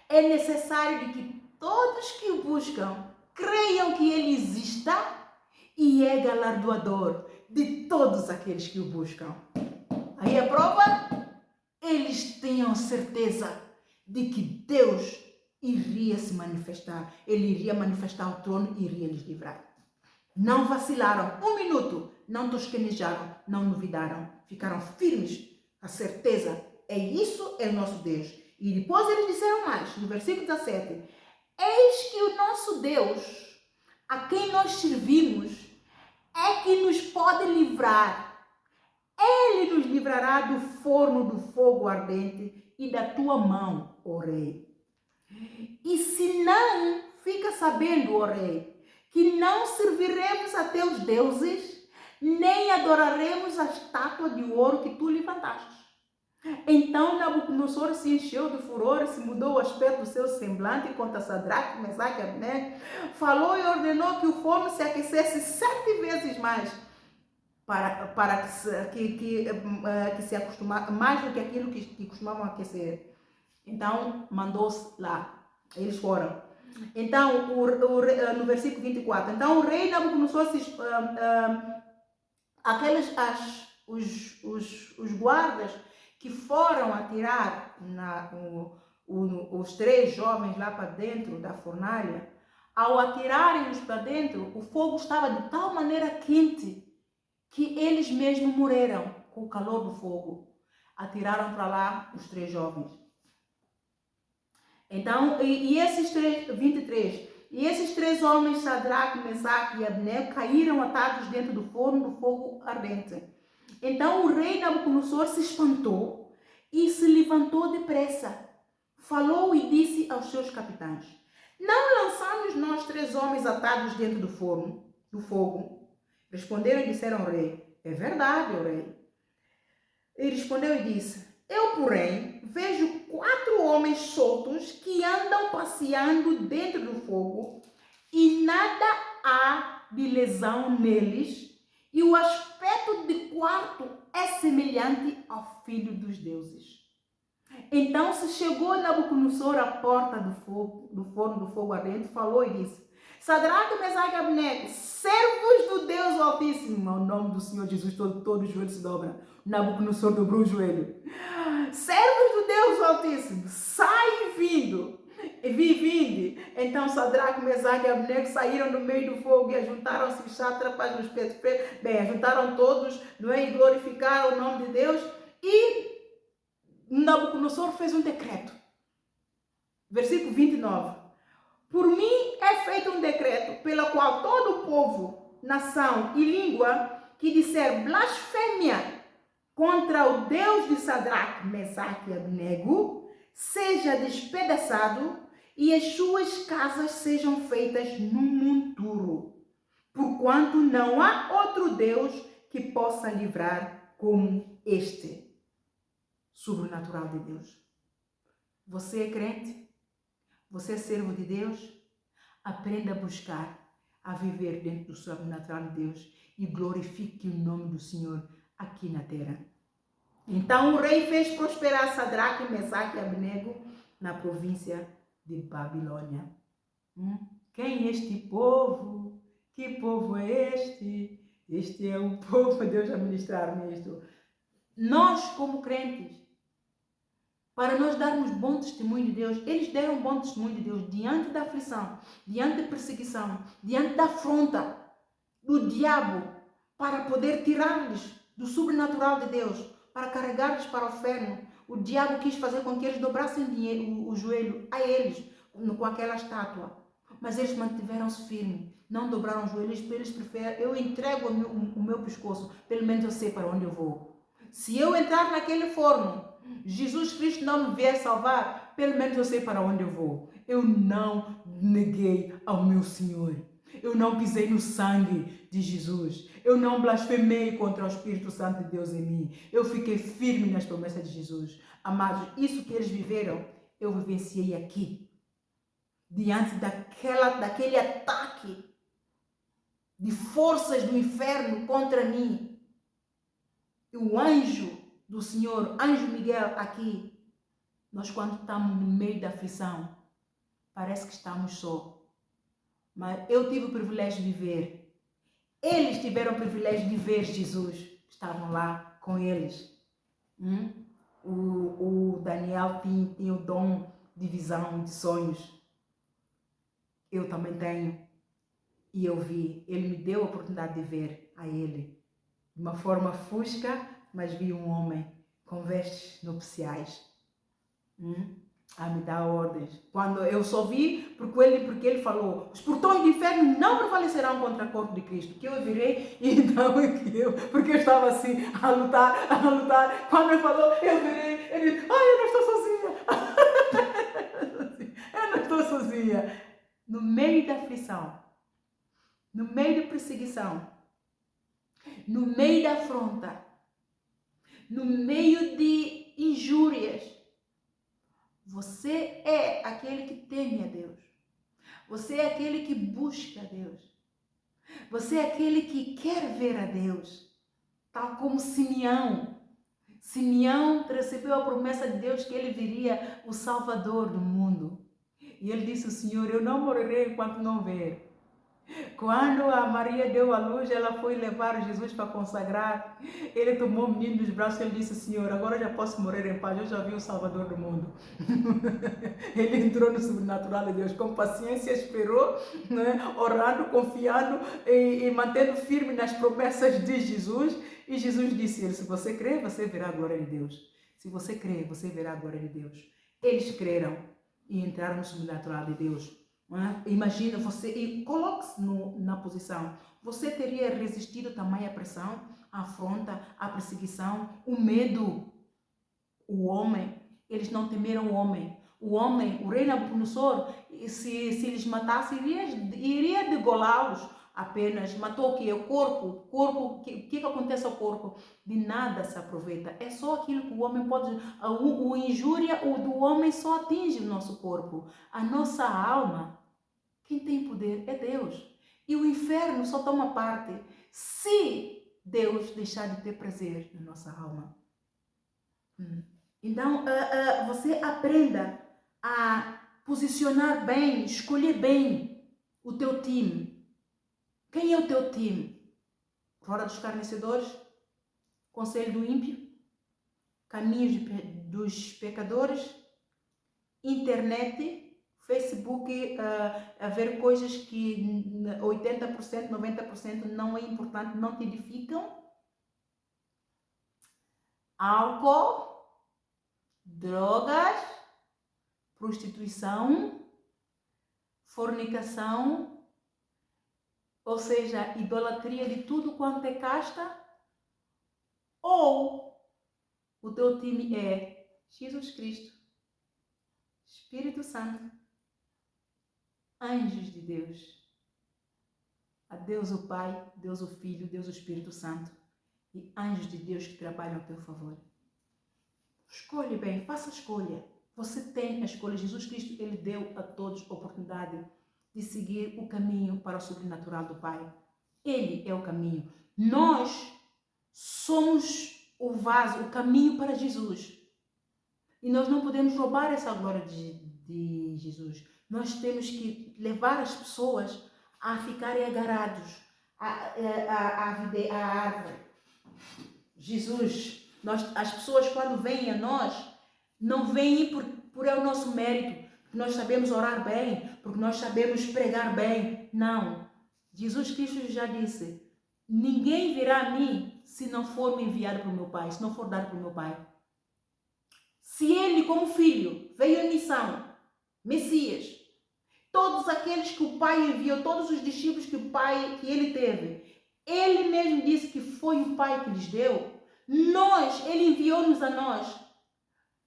É necessário de que todos que o buscam creiam que Ele exista e é galardoador de todos aqueles que o buscam. Aí a prova, eles tenham certeza de que Deus iria se manifestar. Ele iria manifestar o trono e iria lhes livrar. Não vacilaram um minuto, não tosquenejaram, não duvidaram, ficaram firmes. A certeza é isso, é o nosso Deus. E depois eles disseram mais, no versículo 17: eis que o nosso Deus, a quem nós servimos, é que nos pode livrar. Ele nos livrará do forno do fogo ardente e da tua mão, ó rei. E se não, fica sabendo, ó rei, que não serviremos a teus deuses, nem adoraremos a estátua de ouro que tu levantaste. Então Nabucodonosor se encheu de furor, se mudou o aspecto do seu semblante contra Sadraque, Mesaque e Abnego, falou e ordenou que o forno se aquecesse 7 vezes mais, para que se acostumar mais do que aquilo que costumavam aquecer. Então mandou-se lá, eles foram. Então, no versículo 24, então o rei Nabucodonosor, os guardas que foram atirar os 3 jovens lá para dentro da fornalha, ao atirarem-os para dentro, o fogo estava de tal maneira quente que eles mesmos morreram com o calor do fogo. Atiraram para lá os 3 jovens. Então, e esses 23, e esses 3 homens, Sadraque, Mesaque e Abnego, caíram atados dentro do forno do fogo ardente. Então o rei Nabucodonosor se espantou e se levantou depressa. Falou e disse aos seus capitães: não lançamos nós 3 homens atados dentro do forno, do fogo? Responderam e disseram ao rei: é verdade, ó rei. Ele respondeu e disse: eu, porém, vejo 4 homens soltos que andam passeando dentro do fogo e nada há de lesão neles, e o aspecto de quarto é semelhante ao filho dos deuses. Então se chegou Nabucodonosor à porta do forno do fogo ardente, falou e disse: Sadraque, Mesaque e Abnego, servos do Deus Altíssimo, ao nome do Senhor Jesus, todo joelho se dobra. Nabucodonosor dobrou o joelho. Servos do Deus Altíssimo, sai vindo. Vinde. Então Sadraque, Mesaque e Abnego saíram do meio do fogo e ajuntaram-se os sátrapas, os ajuntaram todos, não é? E glorificaram o nome de Deus. E Nabucodonosor fez um decreto. Versículo 29. Por mim é feito um decreto pelo qual todo o povo, nação e língua que disser blasfêmia contra o Deus de Sadraque, Mesaque e Abnego seja despedaçado e as suas casas sejam feitas num monturo, porquanto não há outro Deus que possa livrar como este. Sobrenatural de Deus. Você é crente? Você é servo de Deus? Aprenda a buscar, a viver dentro do sobrenatural de Deus e glorifique o nome do Senhor aqui na terra. Então o rei fez prosperar Sadraque, Mesaque e Abnego na província de Babilônia. Quem é este povo? Que povo é este? Este é o povo, Deus já ministrar nisto. nós como crentes, para nós darmos bom testemunho de Deus, eles deram bom testemunho de Deus diante da aflição, diante da perseguição, diante da afronta do diabo, para poder tirar-lhes do sobrenatural de Deus, para carregar-lhes para o inferno. O diabo quis fazer com que eles dobrassem o joelho a eles, com aquela estátua. Mas eles mantiveram-se firmes, não dobraram os joelhos, eles preferem, eu entrego o meu pescoço, pelo menos eu sei para onde eu vou. Se eu entrar naquele forno, Jesus Cristo não me vier salvar, pelo menos eu sei para onde eu vou. Eu não neguei ao meu Senhor. Eu não pisei no sangue de Jesus. Eu não blasfemei contra o Espírito Santo de Deus em mim. Eu fiquei firme nas promessas de Jesus. Amados, isso que eles viveram, eu vivenciei aqui. Diante daquele ataque de forças do inferno contra mim. O anjo do Senhor, anjo Miguel aqui, nós quando estamos no meio da aflição, parece que estamos só. Mas eu tive o privilégio de ver. Eles tiveram o privilégio de ver Jesus. Estavam lá com eles. O Daniel tinha o dom de visão, de sonhos. Eu também tenho. E eu vi. Ele me deu a oportunidade de ver a ele. De uma forma fusca, mas vi um homem com vestes nupciais. A me dar ordens. Quando eu só vi, porque ele falou, os portões do inferno não prevalecerão contra o corpo de Cristo. Que eu virei, e então porque eu estava assim, a lutar. Quando ele falou, eu virei, ele disse, eu não estou sozinha. Eu não estou sozinha. No meio da aflição, no meio da perseguição, no meio da afronta, no meio de injúrias, você é aquele que teme a Deus. Você é aquele que busca a Deus. Você é aquele que quer ver a Deus. Tal como Simeão. Simeão recebeu a promessa de Deus que ele viria o Salvador do mundo. E ele disse ao Senhor, eu não morrerei enquanto não ver. Quando a Maria deu a luz, ela foi levar Jesus para consagrar. Ele tomou o menino dos braços e ele disse, Senhor, agora eu já posso morrer em paz, eu já vi o Salvador do mundo. Ele entrou no sobrenatural de Deus, com paciência esperou, né? Orando, confiando e mantendo firme nas promessas de Jesus. E Jesus disse a ele, se você crer, você verá a glória de Deus. Se você crer, você verá a glória de Deus. Eles creram e entraram no sobrenatural de Deus. Imagina você, e coloque-se na posição, você teria resistido também à pressão, à afronta, à perseguição, o medo, o homem, eles não temeram o homem, o rei Nabucodonosor, se eles matassem, iria degolá-los apenas, matou o que? O corpo, o que acontece ao corpo? De nada se aproveita, é só aquilo que o homem pode, a injúria do homem só atinge o nosso corpo, a nossa alma. Quem tem poder é Deus. E o inferno só toma parte se Deus deixar de ter prazer na nossa alma. Então, você aprenda a posicionar bem, escolher bem o teu time. Quem é o teu time? Roda dos Escarnecedores, Conselho do Ímpio, Caminhos dos Pecadores, Internet, Facebook, a ver coisas que 80%, 90% não é importante, não te edificam. Álcool, drogas, prostituição, fornicação, ou seja, idolatria de tudo quanto é casta, ou o teu time é Jesus Cristo, Espírito Santo, anjos de Deus, a Deus o Pai, Deus o Filho, Deus o Espírito Santo e anjos de Deus que trabalham a teu favor. Escolhe bem, faça a escolha. Você tem a escolha. Jesus Cristo, ele deu a todos a oportunidade de seguir o caminho para o sobrenatural do Pai. Ele é o caminho. Nós somos o vaso, o caminho para Jesus. E nós não podemos roubar essa glória de Jesus. Nós temos que levar as pessoas a ficarem agarrados à árvore. Jesus As pessoas, quando vêm a nós, não vêm por o nosso mérito, porque nós sabemos orar bem, porque nós sabemos pregar bem. Não. Jesus Cristo já disse: ninguém virá a mim se não for me enviado para o meu Pai, se não for dado para o meu Pai. Se ele, como filho, veio em missão, Messias, todos aqueles que o Pai enviou, todos os discípulos que ele teve, ele mesmo disse que foi o Pai que lhes deu. Ele enviou-nos a nós.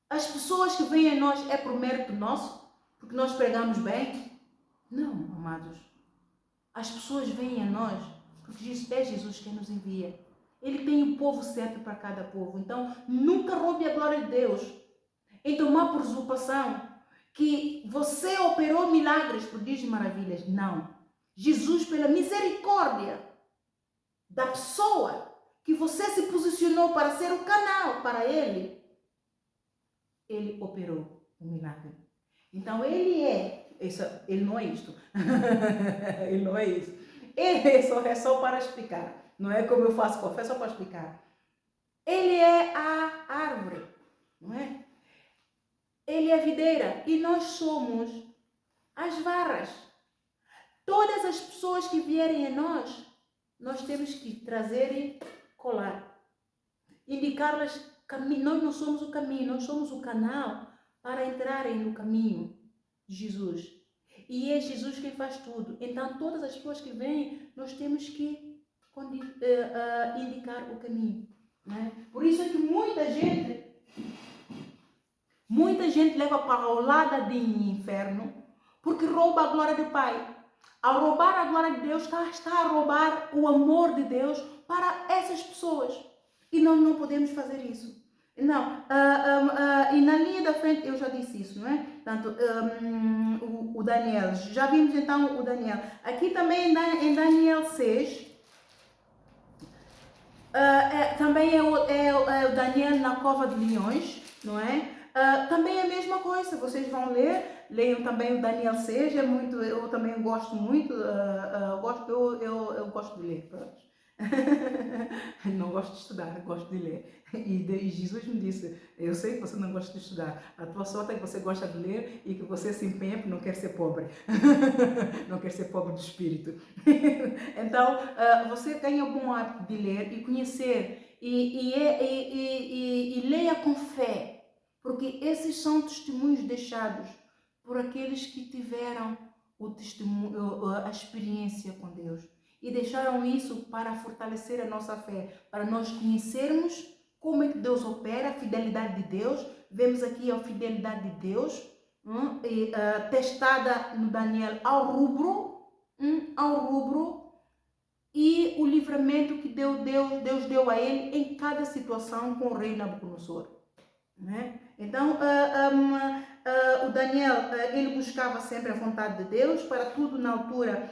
As pessoas que vêm a nós é por mérito nosso, porque nós pregamos bem? Não, amados. As pessoas vêm a nós porque é Jesus quem nos envia. Ele tem um povo certo para cada povo. Então, nunca roube a glória de Deus em tomar por usurpação que você operou milagres, prodígios e maravilhas. Não. Jesus, pela misericórdia da pessoa que você se posicionou para ser o canal para ele operou um milagre. Então, ele não é isto. Ele não é isso. Ele é só para explicar. Não é como eu faço café, é só para explicar. Ele é a árvore, não é? Ele é a videira e nós somos as varas. Todas as pessoas que vierem a nós temos que trazer e colar. Indicar-las caminho. Nós não somos o caminho, nós somos o canal para entrarem no caminho de Jesus. E é Jesus quem faz tudo. Então, todas as pessoas que vêm, nós temos que indicar o caminho. Né? Por isso é que muita gente leva para o lado do inferno porque rouba a glória do Pai. Ao roubar a glória de Deus, está a roubar o amor de Deus para essas pessoas. E nós não podemos fazer isso. Não, e na linha da frente, eu já disse isso, não é? Portanto, o Daniel, já vimos então o Daniel. Aqui também em Daniel 6, também é o Daniel na cova de leões, não é? Também é a mesma coisa, vocês vão leiam também o Daniel 6, eu também gosto muito, eu gosto de ler, pronto. Não gosto de estudar, gosto de ler. E Jesus me disse: eu sei que você não gosta de estudar, a tua sorte é que você gosta de ler e que você se empenha porque não quer ser pobre. Não quer ser pobre de espírito. Então, você ganha o bom hábito de ler e conhecer e leia com fé, porque esses são testemunhos deixados por aqueles que tiveram o testemunho, a experiência com Deus. E deixaram isso para fortalecer a nossa fé, para nós conhecermos como é que Deus opera, a fidelidade de Deus. Vemos aqui a fidelidade de Deus, testada no Daniel ao rubro, e o livramento que Deus deu a ele em cada situação com o rei Nabucodonosor. Né? Então, o Daniel, ele buscava sempre a vontade de Deus para tudo. Na altura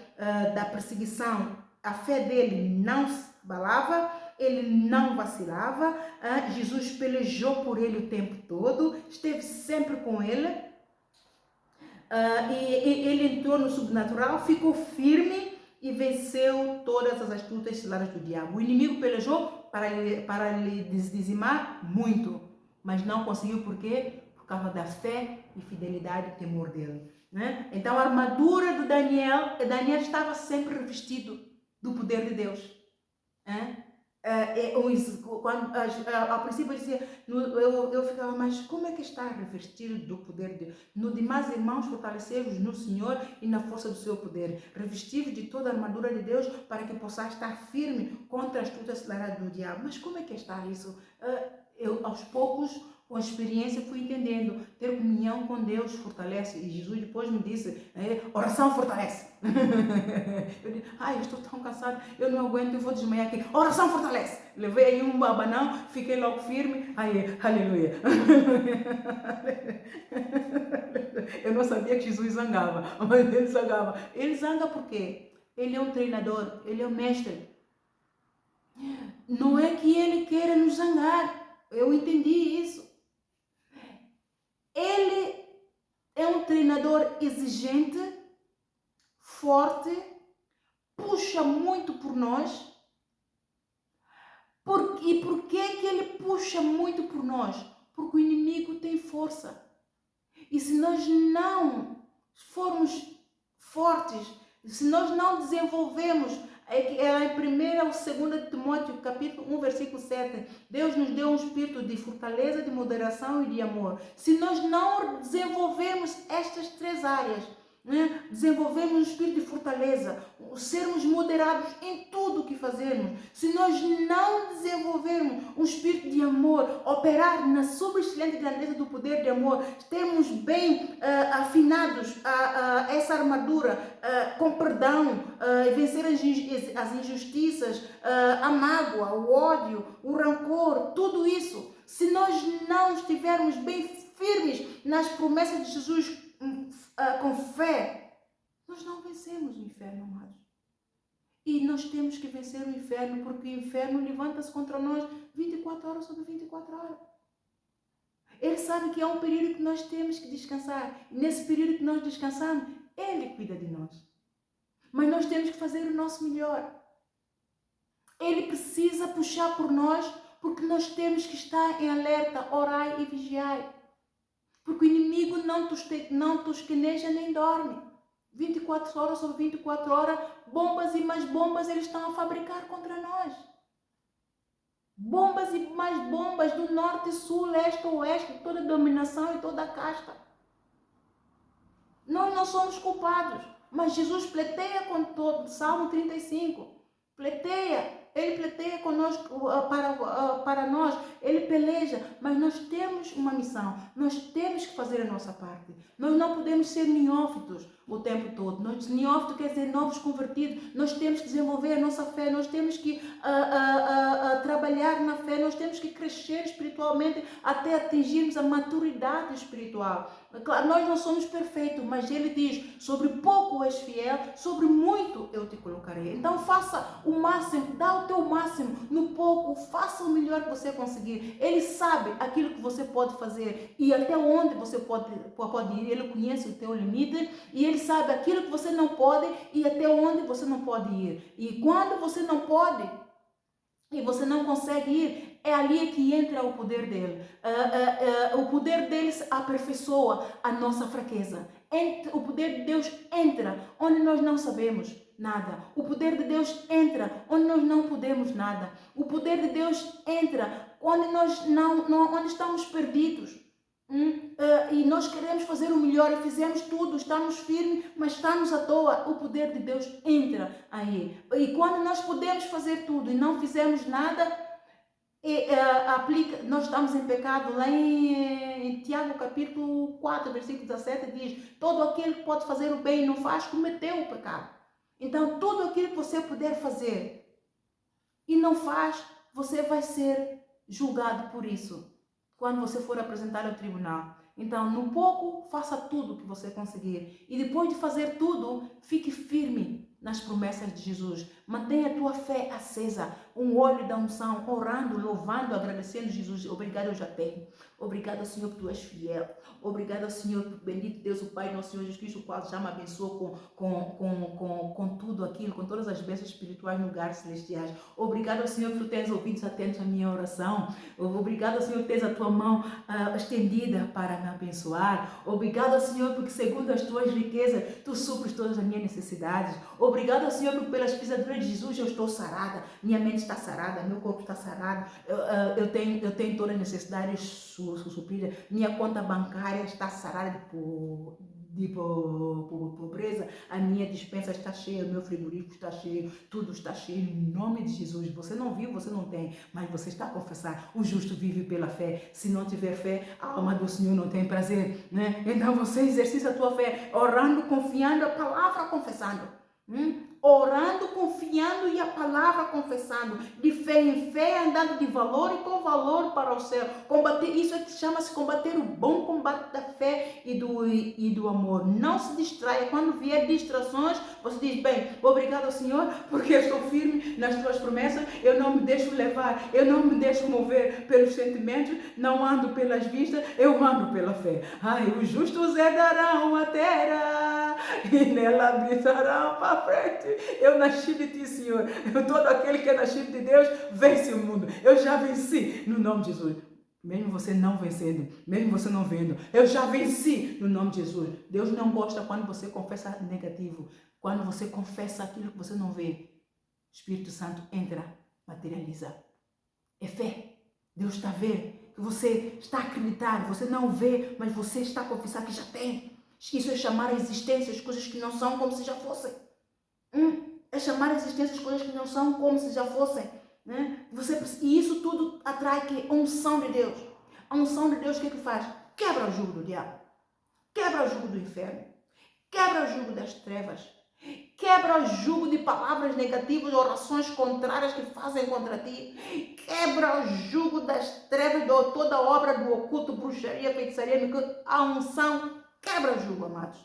da perseguição, a fé dele não se abalava, ele não vacilava. Jesus pelejou por ele o tempo todo, esteve sempre com ele. E ele entrou no sobrenatural, ficou firme e venceu todas as astutas ciladas do diabo. O inimigo pelejou para lhe dizimar muito, mas não conseguiu. Por quê? Por causa da fé e fidelidade e temor dele. Né? Então a armadura do Daniel estava sempre revestido do poder de Deus. Ao princípio eu dizia, eu ficava, mas como é que está revestido do poder de Deus? No demais, irmãos, fortalecei-vos no Senhor e na força do seu poder. Revesti-vos de toda a armadura de Deus para que possais estar firme contra as astutas ciladas do diabo. Mas como é que está isso? Eu, aos poucos, com a experiência, fui entendendo. Ter comunhão com Deus fortalece. E Jesus depois me disse, oração fortalece. Eu disse, eu estou tão cansado, eu não aguento, eu vou desmaiar aqui. Oração fortalece. Levei aí um abanão, fiquei logo firme. Aleluia. Eu não sabia que Jesus zangava, mas ele zangava. Ele zanga por quê? Ele é um treinador, ele é um mestre. Não é que ele queira nos zangar. Eu entendi isso. Ele é um treinador exigente, forte, puxa muito por nós, E por que ele puxa muito por nós? Porque o inimigo tem força. E se nós não formos fortes, se nós não desenvolvemos, em 1 ou 2 Timóteo, capítulo 1, versículo 7, Deus nos deu um espírito de fortaleza, de moderação e de amor. Se nós não desenvolvermos estas 3 áreas, né? Desenvolvermos um espírito de fortaleza, sermos moderados em tudo o que fazemos, se nós não desenvolvermos um espírito de amor, operar na subexcelente grandeza do poder de amor, termos bem afinados essa armadura com perdão, vencer as injustiças, a mágoa, o ódio, o rancor, tudo isso, se nós não estivermos bem firmes nas promessas de Jesus, com fé, nós não vencemos o inferno, amados. E nós temos que vencer o inferno, porque o inferno levanta-se contra nós 24 horas sobre 24 horas. Ele sabe que é um período que nós temos que descansar. E nesse período que nós descansamos, ele cuida de nós. Mas nós temos que fazer o nosso melhor. Ele precisa puxar por nós, porque nós temos que estar em alerta, orai e vigiai. Porque o inimigo não tosqueneja nem dorme. 24 horas sobre 24 horas, bombas e mais bombas eles estão a fabricar contra nós. Bombas e mais bombas do norte, sul, leste, oeste, toda a dominação e toda a casta. Nós não somos culpados, mas Jesus pleiteia com todo. Salmo 35, pleiteia. Ele pleiteia conosco para nós, ele peleja, mas nós temos uma missão, nós temos que fazer a nossa parte. Nós não podemos ser neófitos o tempo todo. Neófito quer dizer novos convertidos. Nós temos que desenvolver a nossa fé, nós temos que trabalhar na fé, nós temos que crescer espiritualmente até atingirmos a maturidade espiritual. Claro, nós não somos perfeitos, mas ele diz, sobre pouco és fiel, sobre muito eu te colocarei. Então faça o máximo, dá o teu máximo no pouco, faça o melhor que você conseguir. Ele sabe aquilo que você pode fazer e até onde você pode ir. Ele conhece o teu limite e ele sabe aquilo que você não pode e até onde você não pode ir. E quando você não pode e você não consegue ir, é ali que entra o poder dele. O poder deles aperfeiçoa a nossa fraqueza. O poder de Deus entra onde nós não sabemos nada. O poder de Deus entra onde nós não podemos nada. O poder de Deus entra onde onde estamos perdidos. E nós queremos fazer o melhor e fizemos tudo, estamos firmes, mas estamos à toa. O poder de Deus entra aí. E quando nós podemos fazer tudo e não fizemos nada, nós estamos em pecado. Lá em Tiago capítulo 4, versículo 17 diz, todo aquele que pode fazer o bem e não faz, cometeu o pecado. Então tudo aquilo que você puder fazer e não faz, você vai ser julgado por isso quando você for apresentar ao tribunal. Então, no pouco, faça tudo que você conseguir. E depois de fazer tudo, fique firme nas promessas de Jesus. Mantenha a tua fé acesa, um óleo da unção, orando, louvando, agradecendo Jesus. Obrigado, eu já tenho. Obrigado, Senhor, que tu és fiel. Obrigado, Senhor, bendito Deus, o Pai, nosso Senhor Jesus Cristo, o qual já me abençoou com tudo aquilo, com todas as bênçãos espirituais no lugares celestiais. Obrigado, Senhor, que tu tens ouvidos atentos à minha oração. Obrigado, Senhor, que tens a tua mão estendida para me abençoar. Obrigado, Senhor, porque segundo as tuas riquezas, tu supres todas as minhas necessidades. Obrigado, Senhor, porque pelas pisaduras de Jesus eu estou sarada, minha mente está sarada, meu corpo está sarado, eu tenho todas as necessidades supridas, minha conta bancária está sarada de pobreza, a minha despensa está cheia, o meu frigorífico está cheio, tudo está cheio, em nome de Jesus. Você não viu, você não tem, mas você está a confessar, o justo vive pela fé. Se não tiver fé, a alma do Senhor não tem prazer, né? Então você exercita a tua fé, orando, confiando, a palavra confessando. Orando, confiando e a palavra confessando, de fé em fé, andando de valor e com valor para o céu. Combater, isso é que chama-se combater o bom combate da fé e do amor. Não se distraia. Quando vier distrações, você diz, bem, obrigado, Senhor, porque eu estou firme nas tuas promessas, eu não me deixo levar, eu não me deixo mover pelos sentimentos, não ando pelas vistas, eu ando pela fé. Os justos herdarão a terra e nela habitarão para frente. Eu nasci de ti, Senhor. Todo aquele que é nascido de Deus vence o mundo. Eu já venci no nome de Jesus. Mesmo você não vencendo, mesmo você não vendo, eu já venci no nome de Jesus. Deus não gosta quando você confessa negativo, quando você confessa aquilo que você não vê. O Espírito Santo entra, materializa. É fé. Deus está a ver que você está a acreditar, você não vê, mas você está a confessar que já tem. Isso é chamar a existência as coisas que não são como se já fossem. É chamar a existência as coisas que não são como se já fossem. Né? E isso tudo atrai que a unção de Deus. A unção de Deus o que faz? Quebra o jugo do diabo. Quebra o jugo do inferno. Quebra o jugo das trevas. Quebra o jugo de palavras negativas, orações contrárias que fazem contra ti. Quebra o jugo das trevas, de toda obra do oculto, bruxaria, feitiçaria. A unção quebra o jugo, amados.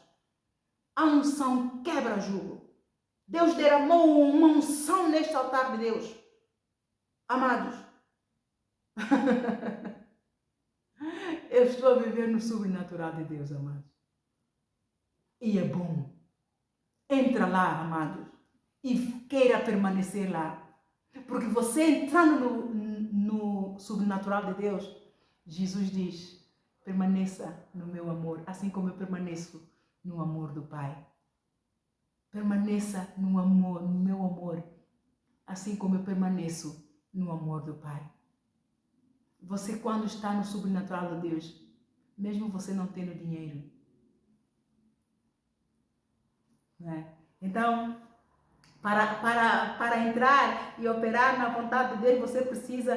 A unção quebra o jugo. Deus derramou uma unção neste altar de Deus. Amados, eu estou a viver no sobrenatural de Deus, amados. E é bom. Entra lá, amados, e queira permanecer lá. Porque você entrando no sobrenatural de Deus, Jesus diz, permaneça no meu amor, assim como eu permaneço no amor do Pai. Permaneça no amor, no meu amor, assim como eu permaneço no amor do Pai. Você, quando está no sobrenatural de Deus, mesmo você não tendo dinheiro, né? Então, para entrar e operar na vontade de Deus, você precisa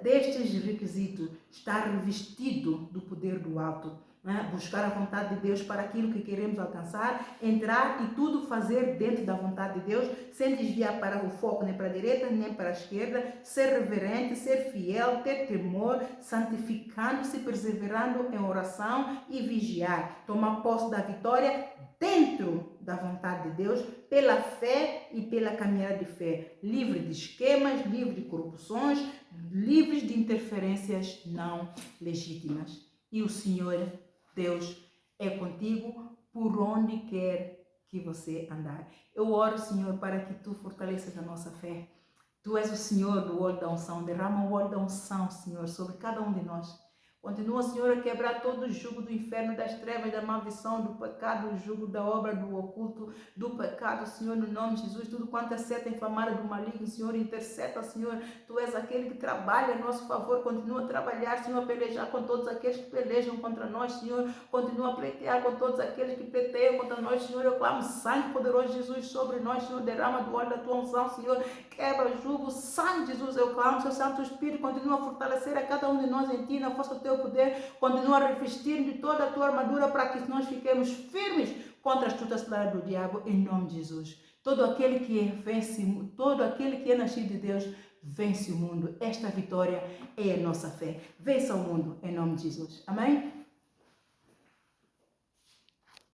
destes requisitos: estar revestido do poder do alto, né? Buscar a vontade de Deus para aquilo que queremos alcançar, entrar e tudo fazer dentro da vontade de Deus, sem desviar para o foco nem para a direita nem para a esquerda, ser reverente, ser fiel, ter temor, santificando-se, perseverando em oração e vigiar, tomar posse da vitória dentro da vontade de Deus, pela fé e pela caminhada de fé, livre de esquemas, livre de corrupções, livres de interferências não legítimas. E o Senhor, Deus, é contigo por onde quer que você andar. Eu oro, Senhor, para que tu fortaleças a nossa fé. Tu és o Senhor do óleo da unção. Derrama o óleo da unção, Senhor, sobre cada um de nós. Continua, Senhor, a quebrar todo o jugo do inferno, das trevas, da maldição, do pecado, o jugo da obra do oculto, do pecado, Senhor, no nome de Jesus. Tudo quanto é seta inflamada do maligno, Senhor, interceta, Senhor. Tu és aquele que trabalha a nosso favor. Continua a trabalhar, Senhor, a pelejar com todos aqueles que pelejam contra nós, Senhor. Continua a pleitear com todos aqueles que pleiteiam contra nós, Senhor. Eu clamo sangue poderoso de Jesus sobre nós, Senhor. Derrama do óleo da tua unção, Senhor. Quebra o jugo, sangue de Jesus. Eu clamo, seu Santo Espírito, continua a fortalecer a cada um de nós em ti, na força do teu poder, continua a revestir de toda a tua armadura para que nós fiquemos firmes contra as astutas ciladas do diabo, em nome de Jesus. Todo aquele que vence, todo aquele que é nascido de Deus, vence o mundo. Esta vitória é a nossa fé. Vença o mundo, em nome de Jesus. Amém?